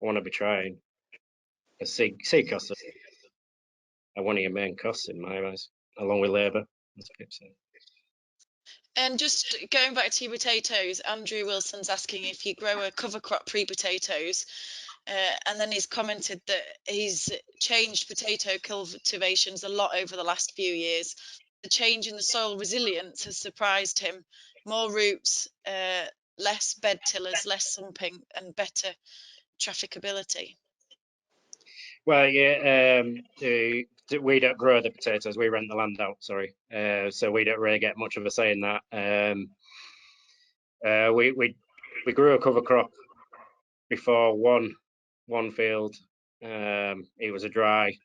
want to be trying. Seed costs are one of your main costs in my eyes, along with labour, as Pip said. And just going back to your potatoes, Andrew Wilson's asking if you grow a cover crop pre-potatoes, and then he's commented that he's changed potato cultivations a lot over the last few years. The change in the soil resilience has surprised him. More roots, less bed tillers, less sumping, and better trafficability. Well, yeah, we don't grow the potatoes. We rent the land out. Sorry, so we don't really get much of a say in that. We grew a cover crop before one field. It was a dry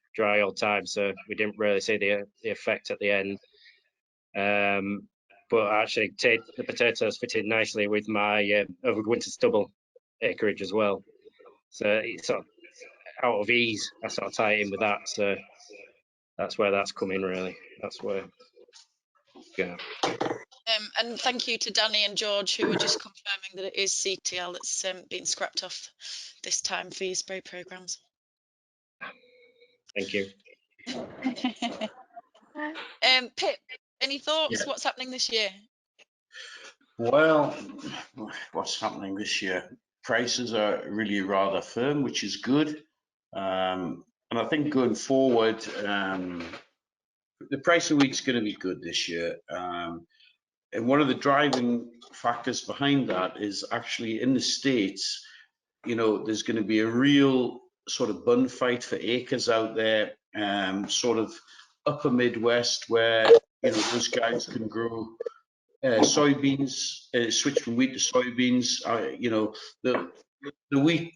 old time, so we didn't really see the effect at the end. But actually, the potatoes fitted nicely with my overwinter stubble acreage as well. So it's sort of out of ease, I sort of tie it in with that. So that's where that's coming, really. That's where. Yeah. And thank you to Danny and George, who were just confirming that it is CTL that's been scrapped off this time for your spray programs. Thank you. Pip, any thoughts? Yeah. What's happening this year? Well, what's happening this year? prices are really rather firm, which is good. And I think going forward, the price of wheat's going to be good this year. And one of the driving factors behind that is actually in the States, there's going to be a real sort of bun fight for acres out there, sort of upper Midwest, where, those guys can grow soybeans, switch from wheat to soybeans. The wheat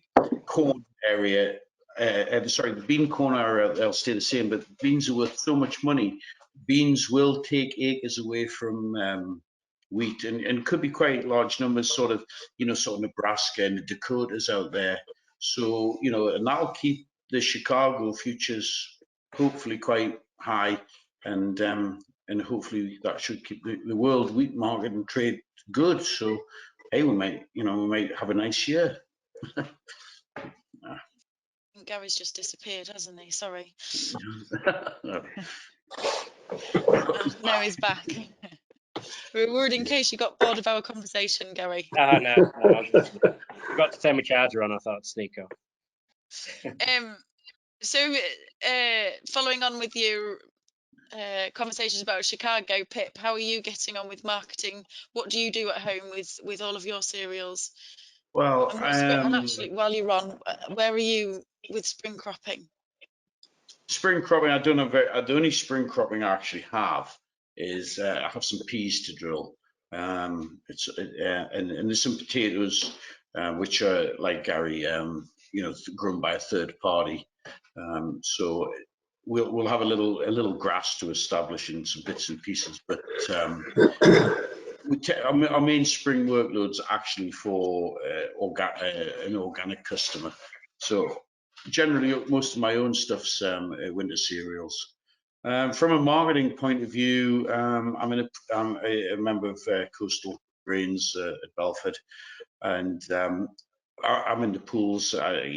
corn area, the bean corn area, they'll stay the same, but beans are worth so much money. Beans will take acres away from wheat, and could be quite large numbers, sort of Nebraska and the Dakotas out there. So, and that'll keep the Chicago futures hopefully quite high, and hopefully that should keep the world wheat market and trade good. So, hey, we might have a nice year. Gary's just disappeared, hasn't he? Sorry. No, he's back. We're worried in case you got bored of our conversation, Gary. No. I forgot to turn my charger on. I thought I'd sneak off. So, following on with your conversations about Chicago, Pip, how are you getting on with marketing? What do you do at home with all of your cereals? Well, and actually, while you're on, where are you with spring cropping? Spring cropping, I don't know. The only spring cropping I actually have is I have some peas to drill. And there's some potatoes, which are like Gary, grown by a third party. So we'll have a little grass to establish in some bits and pieces, but our main spring workload's actually for an organic customer. So generally, most of my own stuff's winter cereals. From a marketing point of view, I'm a member of Coastal Grains at Belford, and I'm in the pools. I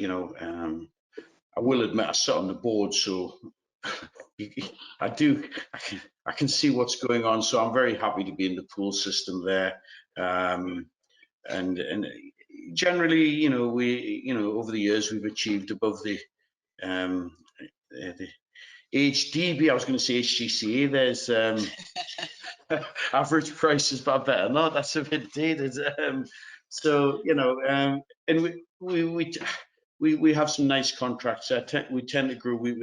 will admit I sit on the board, so I can see what's going on. So I'm very happy to be in the pool system there, and generally, over the years we've achieved above the AHDB. I was going to say HGCA. There's average prices, but I better not. That's a bit dated. So and we have some nice contracts. We tend to grow wheat.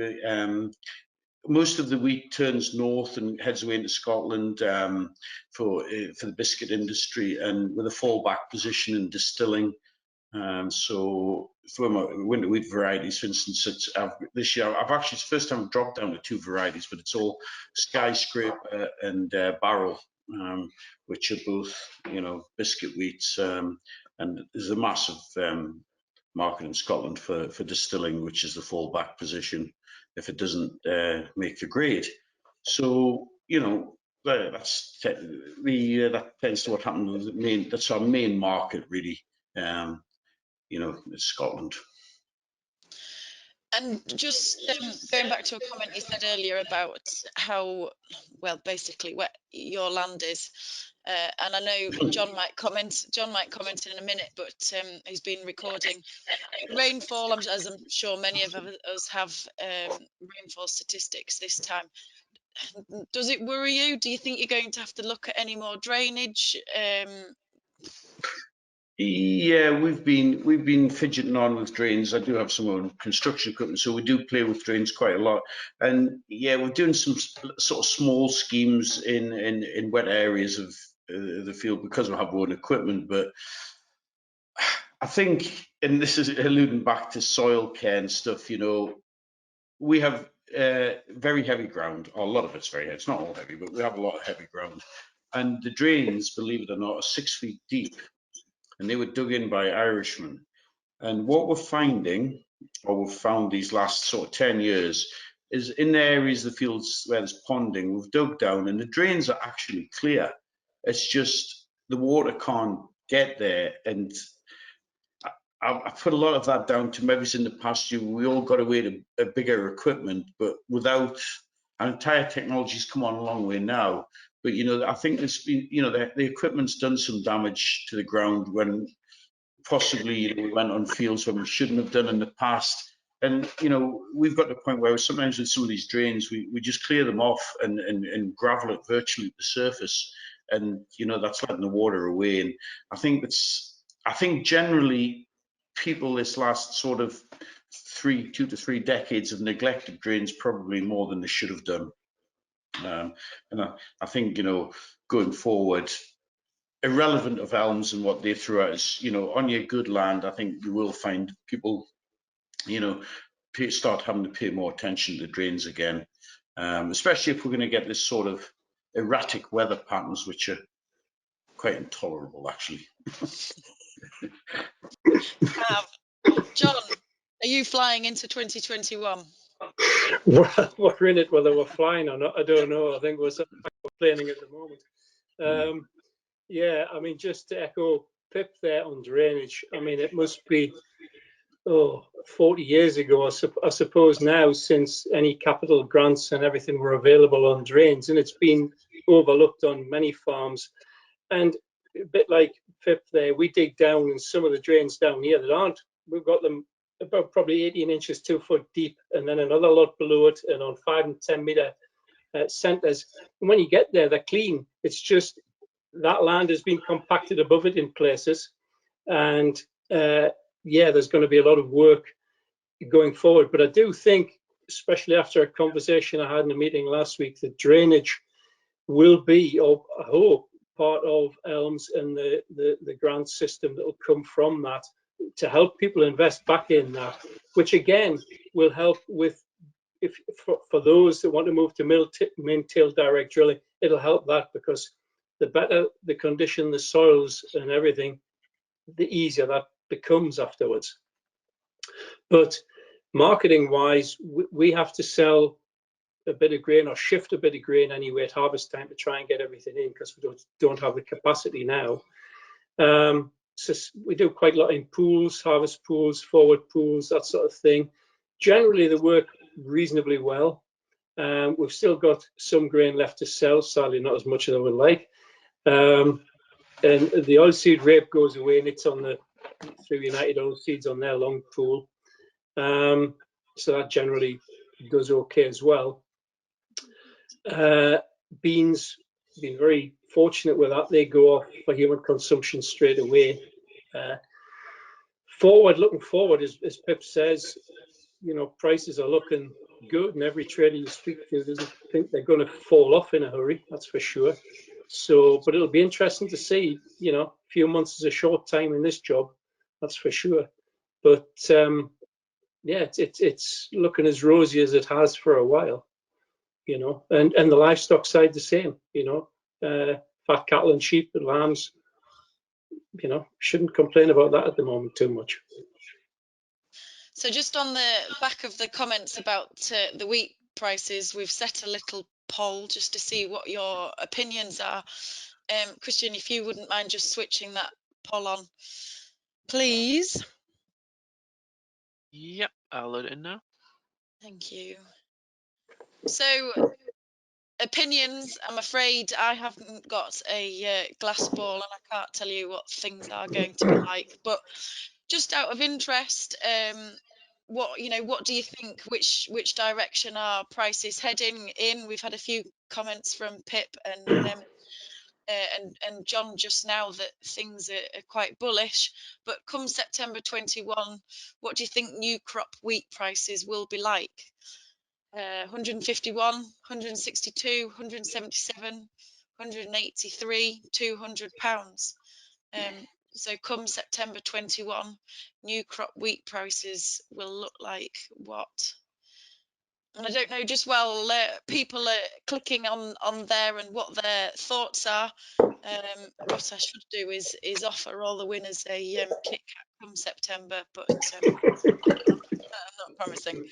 Most of the wheat turns north and heads away into Scotland for the biscuit industry, and with a fallback position in distilling. So for my winter wheat varieties, for instance, this year I've actually, it's the first time I've dropped down to 2 varieties, but it's all Skyscraper and Barrel, which are both, biscuit wheats. And there's a massive market in Scotland for distilling, which is the fallback position if it doesn't make the grade. So, that tends to what happens. That's our main market, really. It's Scotland. And just going back to a comment you said earlier about how, well, basically where your land is, and I know John might comment in a minute, but he's been recording rainfall, as I'm sure many of us have rainfall statistics this time. Does it worry you? Do you think you're going to have to look at any more drainage? Yeah, we've been fidgeting on with drains. I do have some own construction equipment, so we do play with drains quite a lot. And yeah, we're doing some sort of small schemes in wet areas of the field because we have our own equipment. But I think, and this is alluding back to soil care and stuff, we have very heavy ground. Or a lot of it's very heavy. It's not all heavy, but we have a lot of heavy ground. And the drains, believe it or not, are 6 feet deep. And they were dug in by Irishmen. And what we're finding, or we've found these last sort of 10 years, is in the areas of the fields where there's ponding, we've dug down and the drains are actually clear. It's just the water can't get there. And I put a lot of that down to maybe in the past year, we all got away to a bigger equipment, but without an entire technology's come on a long way now. But, I think there's been, the equipment's done some damage to the ground when possibly we went on fields when we shouldn't have done in the past. And we've got to the point where sometimes with some of these drains, we just clear them off and gravel it virtually at the surface, and that's letting the water away. And I think generally people this last sort of 2 to 3 decades have neglected drains probably more than they should have done. And I think going forward, irrelevant of elms and what they throw at us, on your good land, I think you will find people start having to pay more attention to drains again, especially if we're going to get this sort of erratic weather patterns, which are quite intolerable, actually. John, are you flying into 2021? Well, we're in it whether we're flying or not. I don't know. I think we're complaining at the moment. Yeah, I mean, just to echo Pip there on drainage, I mean, it must be 40 years ago, I suppose now, since any capital grants and everything were available on drains, and it's been overlooked on many farms. And a bit like Pip there, we dig down, and some of the drains down here that aren't, we've got them about probably 18 inches, 2 foot deep, and then another lot below it, and on 5 and 10 meter centers. And when you get there, they're clean. It's just that land has been compacted above it in places, and yeah, there's going to be a lot of work going forward. But I do think, especially after a conversation I had in a meeting last week, that drainage will be, or I hope, part of ELMS and the grant system that will come from that to help people invest back in that, which again will help with, for those that want to move to main-tail direct drilling, it'll help that, because the better the condition, the soils and everything, the easier that becomes afterwards. But marketing wise, we have to sell a bit of grain, or shift a bit of grain anyway at harvest time, to try and get everything in, because we don't have the capacity now. So we do quite a lot in pools, harvest pools, forward pools, that sort of thing. Generally they work reasonably well. We've still got some grain left to sell, sadly not as much as I would like. And the oilseed rape goes away, and it's on through United Oilseeds on their long pool. So that generally does okay as well. Beans, been very fortunate with that. They go off for human consumption straight away. Looking forward, as Pip says, prices are looking good, and every trader you speak to doesn't think they're going to fall off in a hurry, that's for sure. So, but it'll be interesting to see. A few months is a short time in this job, that's for sure. But yeah, it's looking as rosy as it has for a while, and the livestock side the same, fat cattle and sheep and lambs, shouldn't complain about that at the moment too much. So just on the back of the comments about the wheat prices, we've set a little poll just to see what your opinions are. Christian, if you wouldn't mind just switching that poll on, please. Yep, I'll load it in now. Thank you. So opinions, I'm afraid I haven't got a glass ball, and I can't tell you what things are going to be like, but just out of interest, what do you think, which direction are prices heading in? We've had a few comments from Pip and John just now that things are quite bullish, but come September 21, what do you think new crop wheat prices will be like? 151, 162, 177, 183, 200 pounds. So come September 21, new crop wheat prices will look like what? And I don't know just while people are clicking on there and what their thoughts are, what I should do is offer all the winners a Kit Kat come September, but I'm not promising.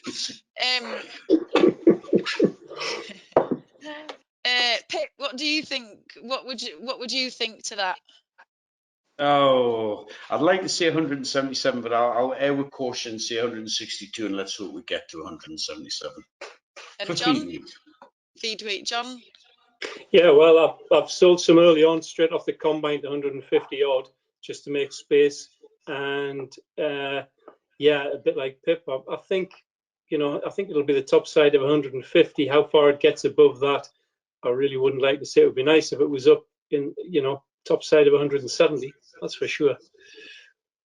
Pip, what do you think? What would you think to that? Oh, I'd like to say 177, but I'll err with caution and say 162, and let's hope we get to 177. And for John, feed wheat, John. Yeah, well, I've sold some early on straight off the combine to 150 odd just to make space. and yeah, a bit like Pip. I think, I think it'll be the top side of 150. How far it gets above that, I really wouldn't like to say. It would be nice if it was up in, top side of 170. That's for sure.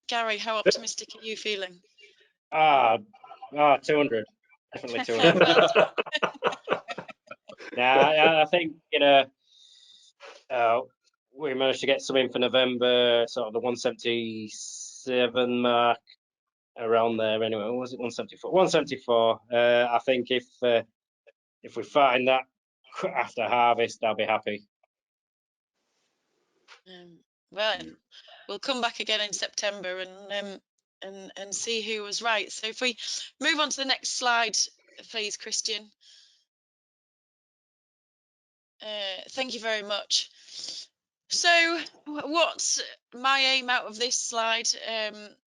Gary, how optimistic are you feeling? 200, definitely 200. Well, Yeah, I think we managed to get some in for November, sort of the 177 mark, around there. Anyway, what was it, 174? 174. I think if we find that after harvest, I'll be happy. well, we'll come back again in September and see who was right. So if we move on to the next slide, please, Christian. Thank you very much. So what's my aim out of this slide?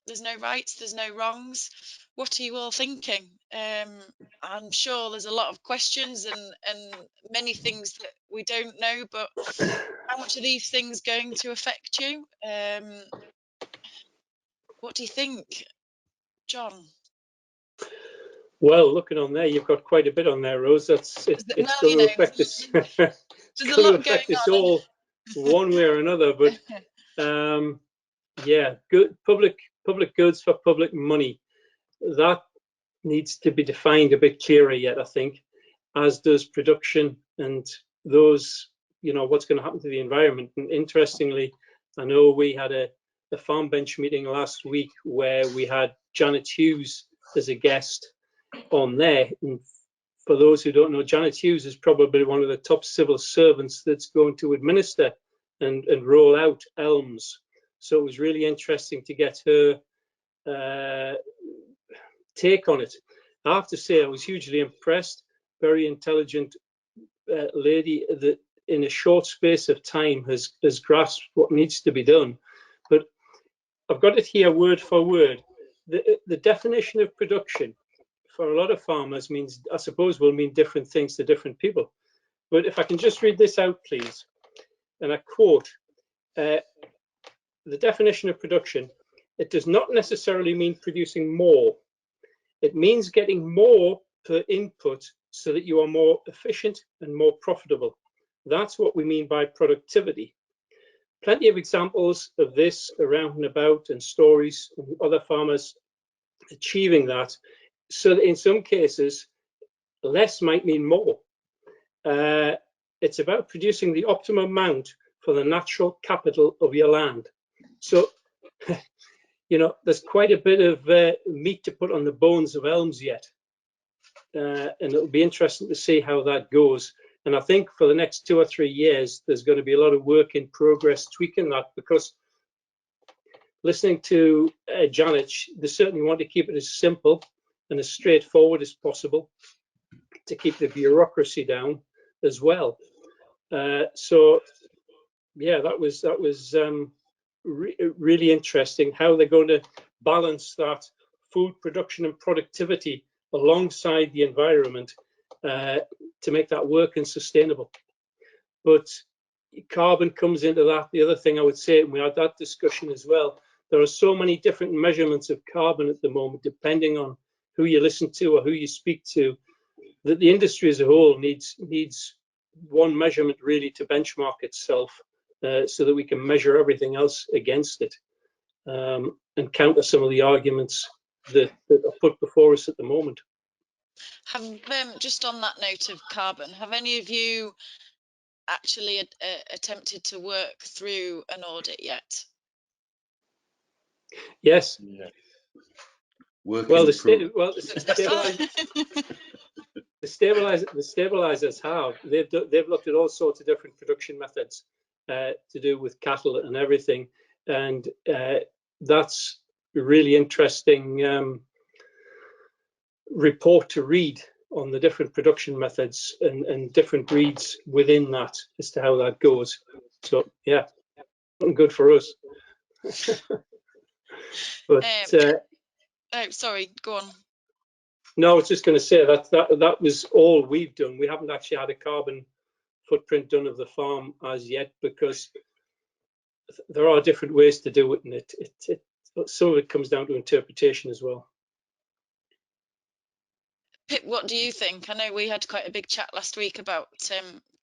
There's no rights, there's no wrongs. What are you all thinking? I'm sure there's a lot of questions and many things that we don't know, but how much are these things going to affect you? What do you think, John? Well, looking on there, you've got quite a bit on there, Rose. It's Well, going to affect us. It's there's a going to lot affect going us on. all one way or another. But yeah, good public goods for public money. That needs to be defined a bit clearer yet, I think, as does production and those, what's going to happen to the environment. And interestingly, I know we had a farm bench meeting last week where we had Janet Hughes as a guest on there. And for those who don't know, Janet Hughes is probably one of the top civil servants that's going to administer and roll out ELMS. So it was really interesting to get her take on it. I have to say I was hugely impressed. Very intelligent lady that in a short space of time has grasped what needs to be done. But I've got it here word for word. The definition of production for a lot of farmers means, I suppose, will mean different things to different people. But if I can just read this out, please, and I quote, the definition of production, it does not necessarily mean producing more. It means getting more per input so that you are more efficient and more profitable. That's what we mean by productivity. Plenty of examples of this around and about, and stories of other farmers achieving that. So that in some cases, less might mean more. It's about producing the optimum amount for the natural capital of your land. So, there's quite a bit of meat to put on the bones of ELMS yet. And it'll be interesting to see how that goes. And I think for the next 2 or 3 years, there's going to be a lot of work in progress tweaking that, because listening to Janet, they certainly want to keep it as simple and as straightforward as possible to keep the bureaucracy down as well. So yeah, that was really interesting how they're going to balance that food production and productivity alongside the environment to make that work and sustainable. But carbon comes into that. The other thing I would say, and we had that discussion as well, there are so many different measurements of carbon at the moment, depending on who you listen to or who you speak to, that the industry as a whole needs one measurement really to benchmark itself so that we can measure everything else against it and counter some of the arguments that are put before us at the moment. Just on that note of carbon, have any of you actually attempted to work through an audit yet? Yes. Yeah. Well, the stabilizers have. They've looked at all sorts of different production methods to do with cattle and everything, and that's a really interesting report to read on the different production methods and different breeds within that as to how that goes. So yeah, good for us. But oh, sorry, go on. No, I was just going to say that was all we've done. We haven't actually had a carbon footprint done of the farm as yet, because there are different ways to do it, and But some of it comes down to interpretation as well. Pip, what do you think? I know we had quite a big chat last week about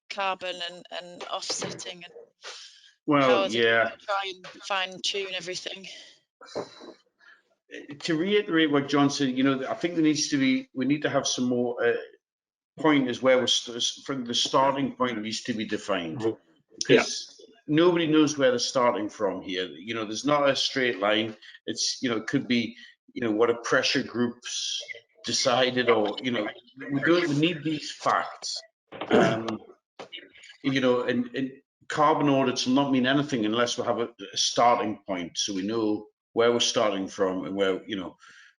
carbon and offsetting and how Well, yeah. to try and fine tune everything. To reiterate what John said, you know, I think we need to have some more pointers where from the starting point needs to be defined, because nobody knows where they're starting from here. You know, there's not a straight line. It's, you know, it could be, you know, what are pressure groups decided, or, you know, we need these facts. You know, and carbon audits will not mean anything unless we have a starting point, so we know where we're starting from and where, you know,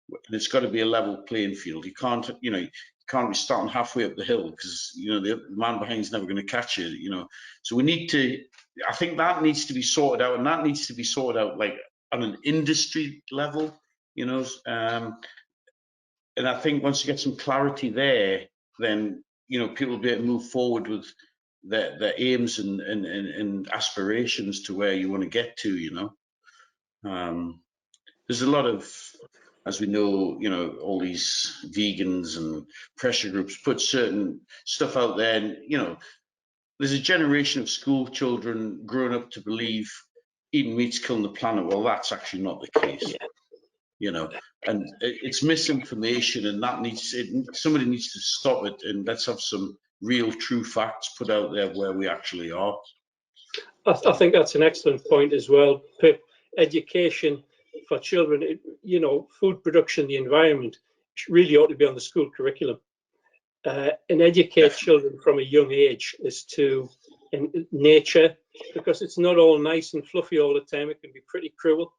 and it's got to be a level playing field. You can't, you know, you can't be starting halfway up the hill, because, you know, the man behind is never going to catch you, you know. So we need to, I think that needs to be sorted out, and that needs to be sorted out like on an industry level, you know. And I think once you get some clarity there, then, you know, people will be able to move forward with their aims and aspirations to where you want to get to, you know. There's a lot of, as we know, you know, all these vegans and pressure groups put certain stuff out there, and, you know, there's a generation of school children growing up to believe eating meat's killing the planet. Well, that's actually not the case, you know, and it's misinformation, and that somebody needs to stop it, and let's have some real true facts put out there where we actually are. I think that's an excellent point as well, Pip. Education for children, you know, food production, the environment, really ought to be on the school curriculum. And educate children from a young age as to nature, because it's not all nice and fluffy all the time. It can be pretty cruel.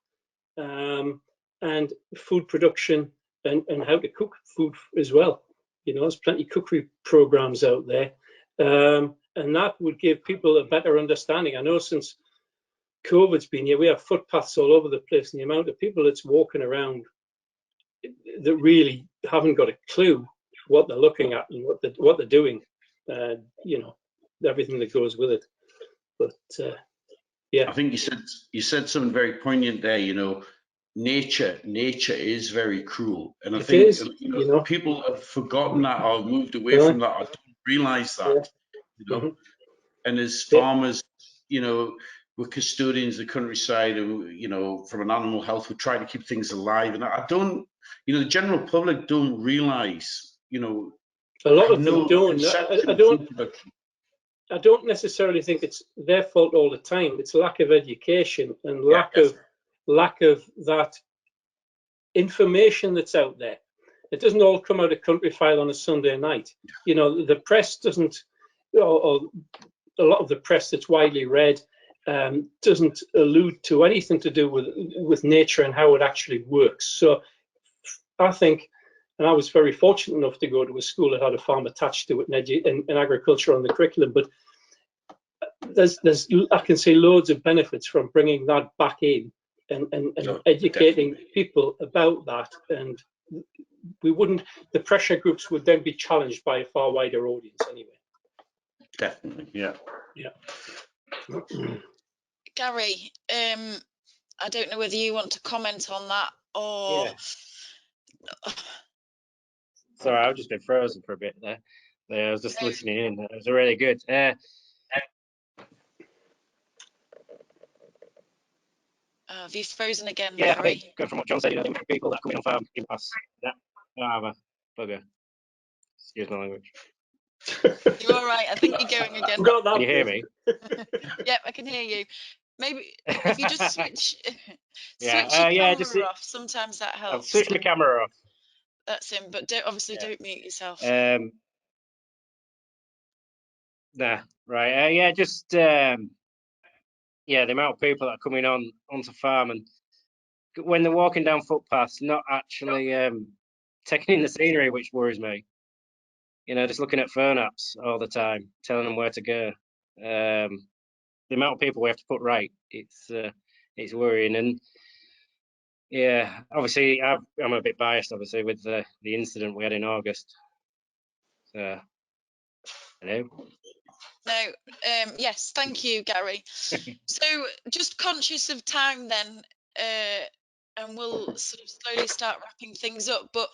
And food production and how to cook food as well. You know, there's plenty of cookery programs out there. And that would give people a better understanding. I know since COVID's been here, we have footpaths all over the place, and the amount of people that's walking around that really haven't got a clue what they're looking at and what they're doing, you know, everything that goes with it. But yeah, I think you said something very poignant there. You know, nature is very cruel, and I think you know, people have forgotten that or moved away from that. I don't realize that, you know. And as farmers, you know, we're custodians of the countryside, and, you know, from an animal health, we try to keep things alive. And I don't, you know, the general public don't realize, you know, a lot of them don't. I don't necessarily think it's their fault all the time. It's lack of education and lack of that information that's out there. It doesn't all come out of Country File on a Sunday night. You know, the press doesn't, or a lot of the press that's widely read doesn't allude to anything to do with nature and how it actually works. So I think, and I was very fortunate enough to go to a school that had a farm attached to it and agriculture on the curriculum, but I can see loads of benefits from bringing that back in and educating people about that. And the pressure groups would then be challenged by a far wider audience anyway. Definitely, yeah. Gary, I don't know whether you want to comment on that or. Yeah. Sorry, I've just been frozen for a bit there. I was just listening in. It was really good. Have you frozen again, yeah, Gary? Good from what John said. You know, people that come in on farm in past. Yeah, I have a bugger. Excuse my language. You're all right. I think you're going again. Can you hear me? Yep, I can hear you. Maybe if you just switch your camera off, sometimes that helps. I'll switch my camera off. That's him, but don't mute yourself. Nah, right. The amount of people that are coming onto farm, and when they're walking down footpaths, not actually taking in the scenery, which worries me. You know, just looking at phone apps all the time, telling them where to go. The amount of people we have to put right, it's worrying. And yeah, obviously I'm a bit biased, obviously, with the incident we had in August. So, hello. No, yes, thank you, Gary. So, just conscious of time, then, and we'll sort of slowly start wrapping things up. But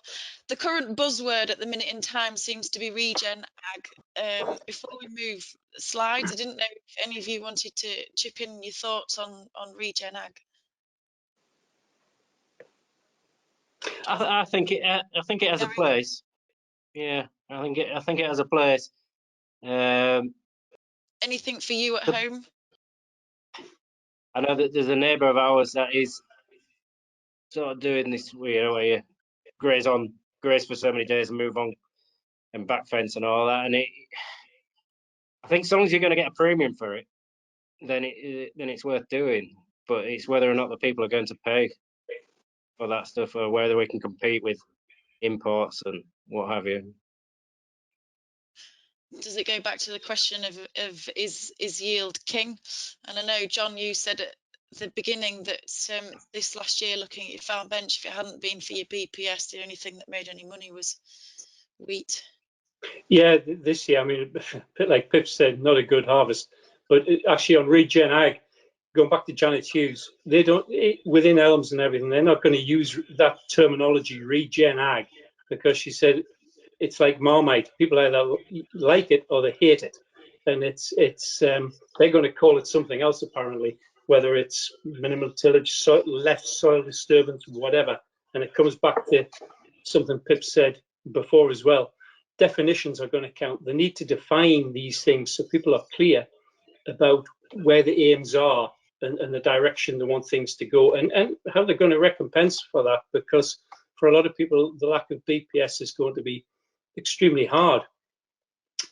the current buzzword at the minute in time seems to be regen ag. Before we move slides, I didn't know if any of you wanted to chip in your thoughts on regen ag. I think it has a place. Yeah, I think it has a place. Anything for you at home? I know that there's a neighbour of ours that is sort of doing this, where you graze for so many days and move on, and back fence and all that. And I think as long as you're going to get a premium for it, then it's worth doing. But it's whether or not the people are going to pay for that stuff, or whether we can compete with imports and what have you. Does it go back to the question of is yield king? And I know, John, you said at the beginning that this last year, looking at your farm bench, if it hadn't been for your BPS, the only thing that made any money was wheat. Yeah, this year, I mean, a bit like Pip said, not a good harvest. But actually on Regen Ag, going back to Janet Hughes, they don't, within Elms and everything, they're not going to use that terminology, Regen Ag, because she said it's like Marmite. People either like it or they hate it. And they're going to call it something else, apparently, whether it's minimal tillage, less soil disturbance, whatever. And it comes back to something Pip said before as well. Definitions are going to count. They need to define these things so people are clear about where the aims are and the direction they want things to go, and how they're going to recompense for that, because for a lot of people, the lack of BPS is going to be extremely hard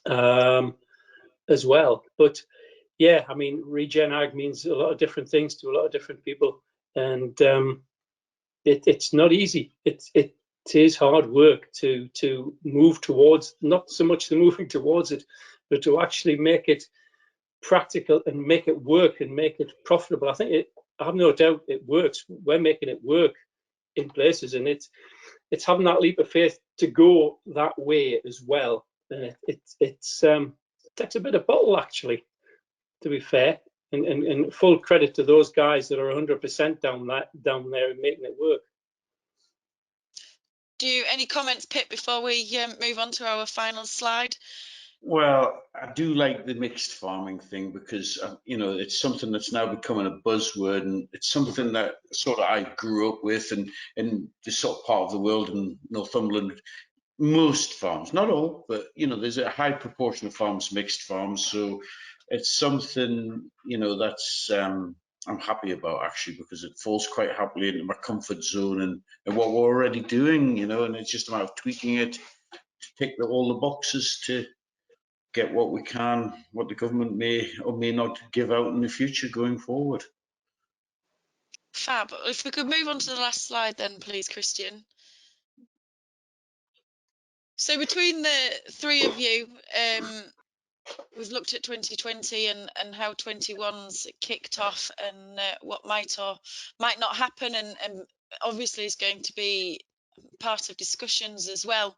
as well. But yeah, I mean, Regen Ag means a lot of different things to a lot of different people, and it's not easy. It is hard work to move towards, not so much the moving towards it, but to actually make it practical and make it work and make it profitable. I have no doubt it works. We're making it work in places, and it's having that leap of faith to go that way as well. And it takes a bit of bottle, actually, to be fair, and full credit to those guys that are 100% down there and making it work. Any comments, Pip, before we move on to our final slide? Well, I do like the mixed farming thing, because it's something that's now becoming a buzzword, and it's something that sort of I grew up with, and in this sort of part of the world in Northumberland, most farms, not all, but there's a high proportion of farms mixed farms. So it's something that's I'm happy about, actually, because it falls quite happily into my comfort zone and what we're already doing, and it's just a matter of tweaking it to tick all the boxes to get what we can, what the government may or may not give out in the future going forward. Fab. If we could move on to the last slide then, please, Christian. So between the three of you, we've looked at 2020 and how 21's kicked off, and what might or might not happen, and obviously is going to be part of discussions as well.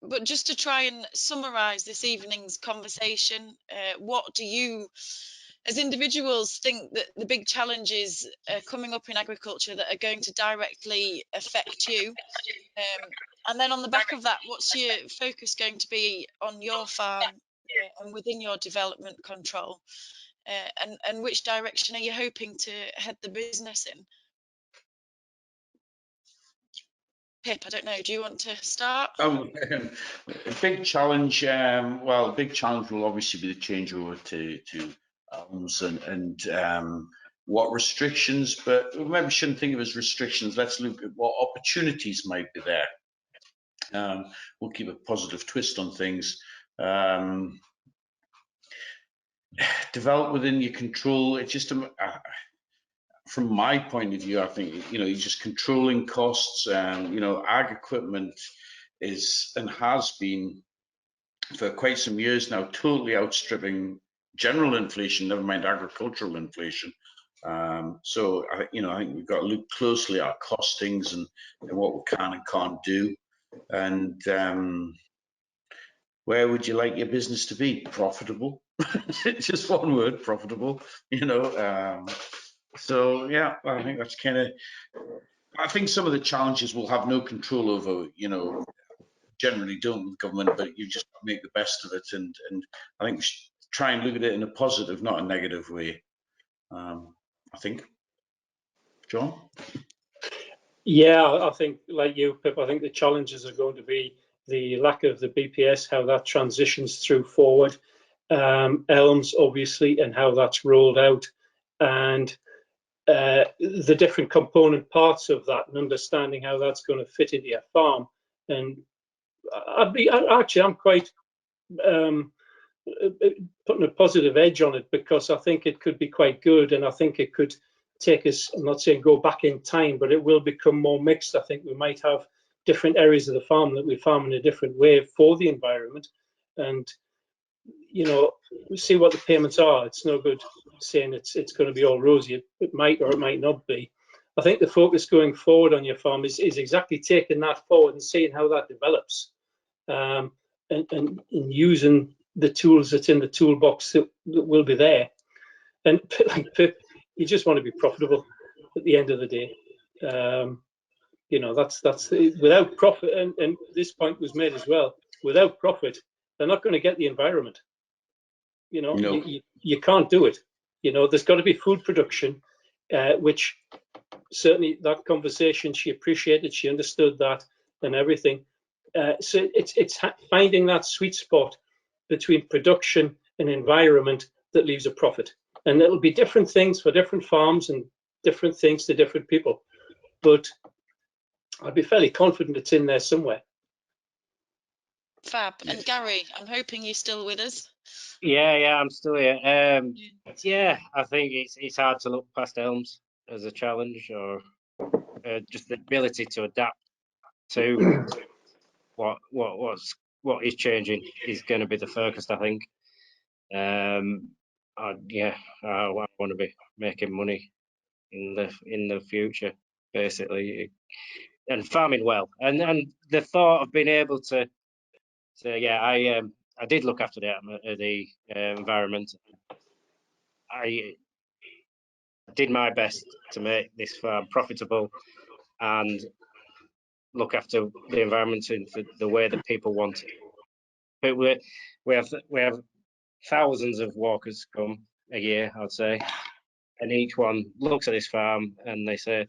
But just to try and summarise this evening's conversation, what do you, as individuals, think that the big challenges coming up in agriculture that are going to directly affect you? And then on the back of that, what's your focus going to be on your farm and within your development control? And which direction are you hoping to head the business in? Pip, I don't know, do you want to start? A big challenge, well, the big challenge will obviously be the changeover to elms and what restrictions, but maybe we shouldn't think of it as restrictions. Let's look at what opportunities might be there. We'll keep a positive twist on things. Develop within your control. It's just from my point of view, I think you're just controlling costs. Ag equipment is and has been for quite some years now totally outstripping general inflation, never mind agricultural inflation. So I think we've got to look closely at costings and what we can and can't do. And where would you like your business to be? Profitable. Just one word, profitable. So yeah, I think that's kind of. I think some of the challenges we'll have no control over. You know, generally don't with government, but you just make the best of it. And I think we should try and look at it in a positive, not a negative way. I think. John? Yeah, I think, like you, Pip, I think the challenges are going to be the lack of the BPS, how that transitions through forward, ELMS, obviously, and how that's rolled out, and the different component parts of that, and understanding how that's going to fit into your farm. And I'm quite putting a positive edge on it, because I think it could be quite good, and I think it could take us, I'm not saying go back in time, but it will become more mixed. I think we might have different areas of the farm that we farm in a different way for the environment, and you know, we see what the payments are. It's no good saying it's going to be all rosy. It might or it might not be. I think the focus going forward on your farm is exactly taking that forward and seeing how that develops, and using the tools that's in the toolbox that will be there. And Pip, you just want to be profitable at the end of the day. You know, that's without profit, and this point was made as well. Without profit, they're not going to get the environment. You know, No. you can't do it. You know, there's got to be food production, which certainly that conversation, she appreciated, she understood that and everything. So it's finding that sweet spot between production and environment that leaves a profit. And it'll be different things for different farms and different things to different people. But I'd be fairly confident it's in there somewhere. Fab. And Gary, I'm hoping you're still with us. Yeah, I'm still here. Yeah, I think it's hard to look past ELMS as a challenge, or just the ability to adapt to what is changing is going to be the focus, I think. I want to be making money in the future, basically, and farming well. And the thought of being able to I did look after the environment. I did my best to make this farm profitable and look after the environment in the way that people want it. But we have thousands of walkers come a year, I'd say, and each one looks at this farm and they say,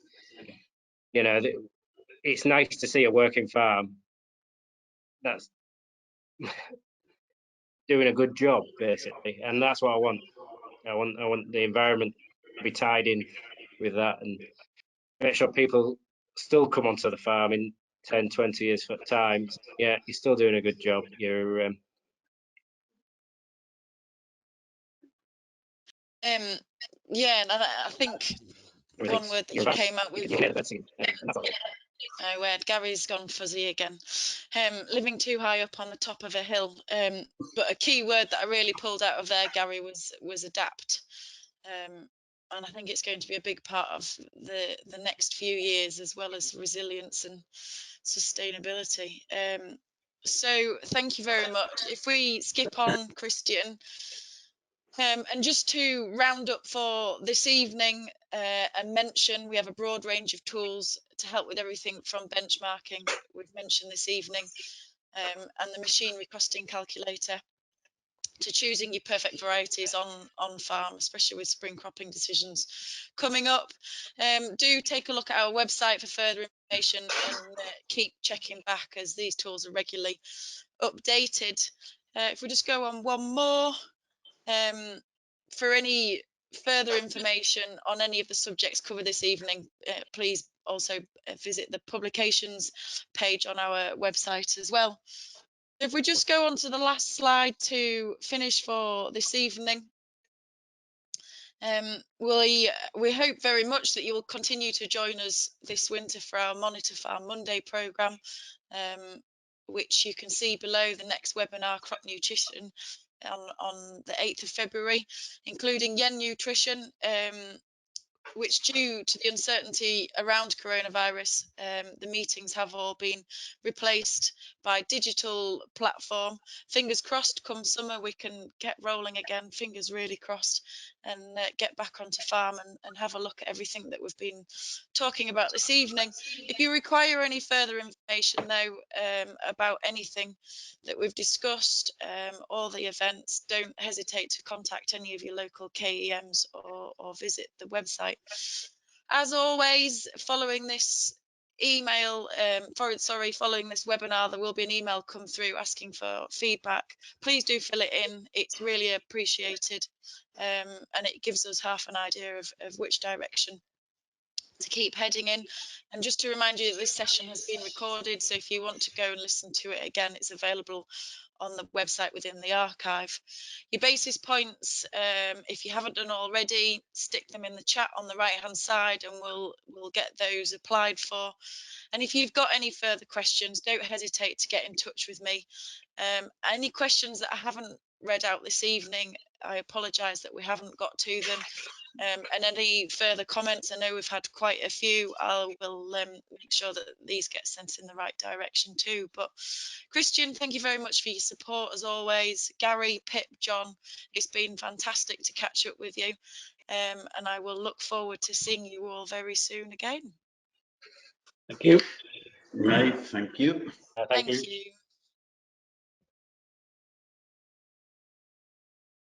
you know, it's nice to see a working farm that's doing a good job, basically, and that's what I want. I want the environment to be tied in with that, and make sure people still come onto the farm in 10, 20 years for time. Yeah, you're still doing a good job. You're Yeah, and I think one word that you came out with. Oh, word. Gary's gone fuzzy again. Living too high up on the top of a hill. But a key word that I really pulled out of there, Gary, was adapt. And I think it's going to be a big part of the next few years, as well as resilience and sustainability. So thank you very much. If we skip on, Christian, and just to round up for this evening and mention, we have a broad range of tools to help with everything from benchmarking, we've mentioned this evening, and the machinery costing calculator, to choosing your perfect varieties on farm, especially with spring cropping decisions coming up. Do take a look at our website for further information, and keep checking back as these tools are regularly updated. If we just go on one more, for any further information on any of the subjects covered this evening, please also visit the publications page on our website as well. If we just go on to the last slide to finish for this evening, we hope very much that you will continue to join us this winter for our Monitor Farm Monday programme, which you can see below the next webinar, Crop Nutrition, on the 8th of February, including yen nutrition, which, due to the uncertainty around coronavirus, the meetings have all been replaced by digital platform. Fingers crossed, come summer we can get rolling again, fingers really crossed. and get back onto farm and have a look at everything that we've been talking about this evening. If you require any further information though about anything that we've discussed or the events, don't hesitate to contact any of your local KEMs or visit the website. As always, following this following this webinar, there will be an email come through asking for feedback. Please do fill it in. It's really appreciated, and it gives us half an idea of which direction to keep heading in. And just to remind you that this session has been recorded, so if you want to go and listen to it again, it's available on the website within the archive. Your basis points, if you haven't done already, stick them in the chat on the right hand side and we'll get those applied for. And if you've got any further questions, don't hesitate to get in touch with me. Any questions that I haven't read out this evening, I apologise that we haven't got to them. And any further comments, I know we've had quite a few, I will make sure that these get sent in the right direction too. But Christian, thank you very much for your support as always. Gary, Pip, John, it's been fantastic to catch up with you, and I will look forward to seeing you all very soon again. Thank you. Right, thank you. Thank you. Thank you.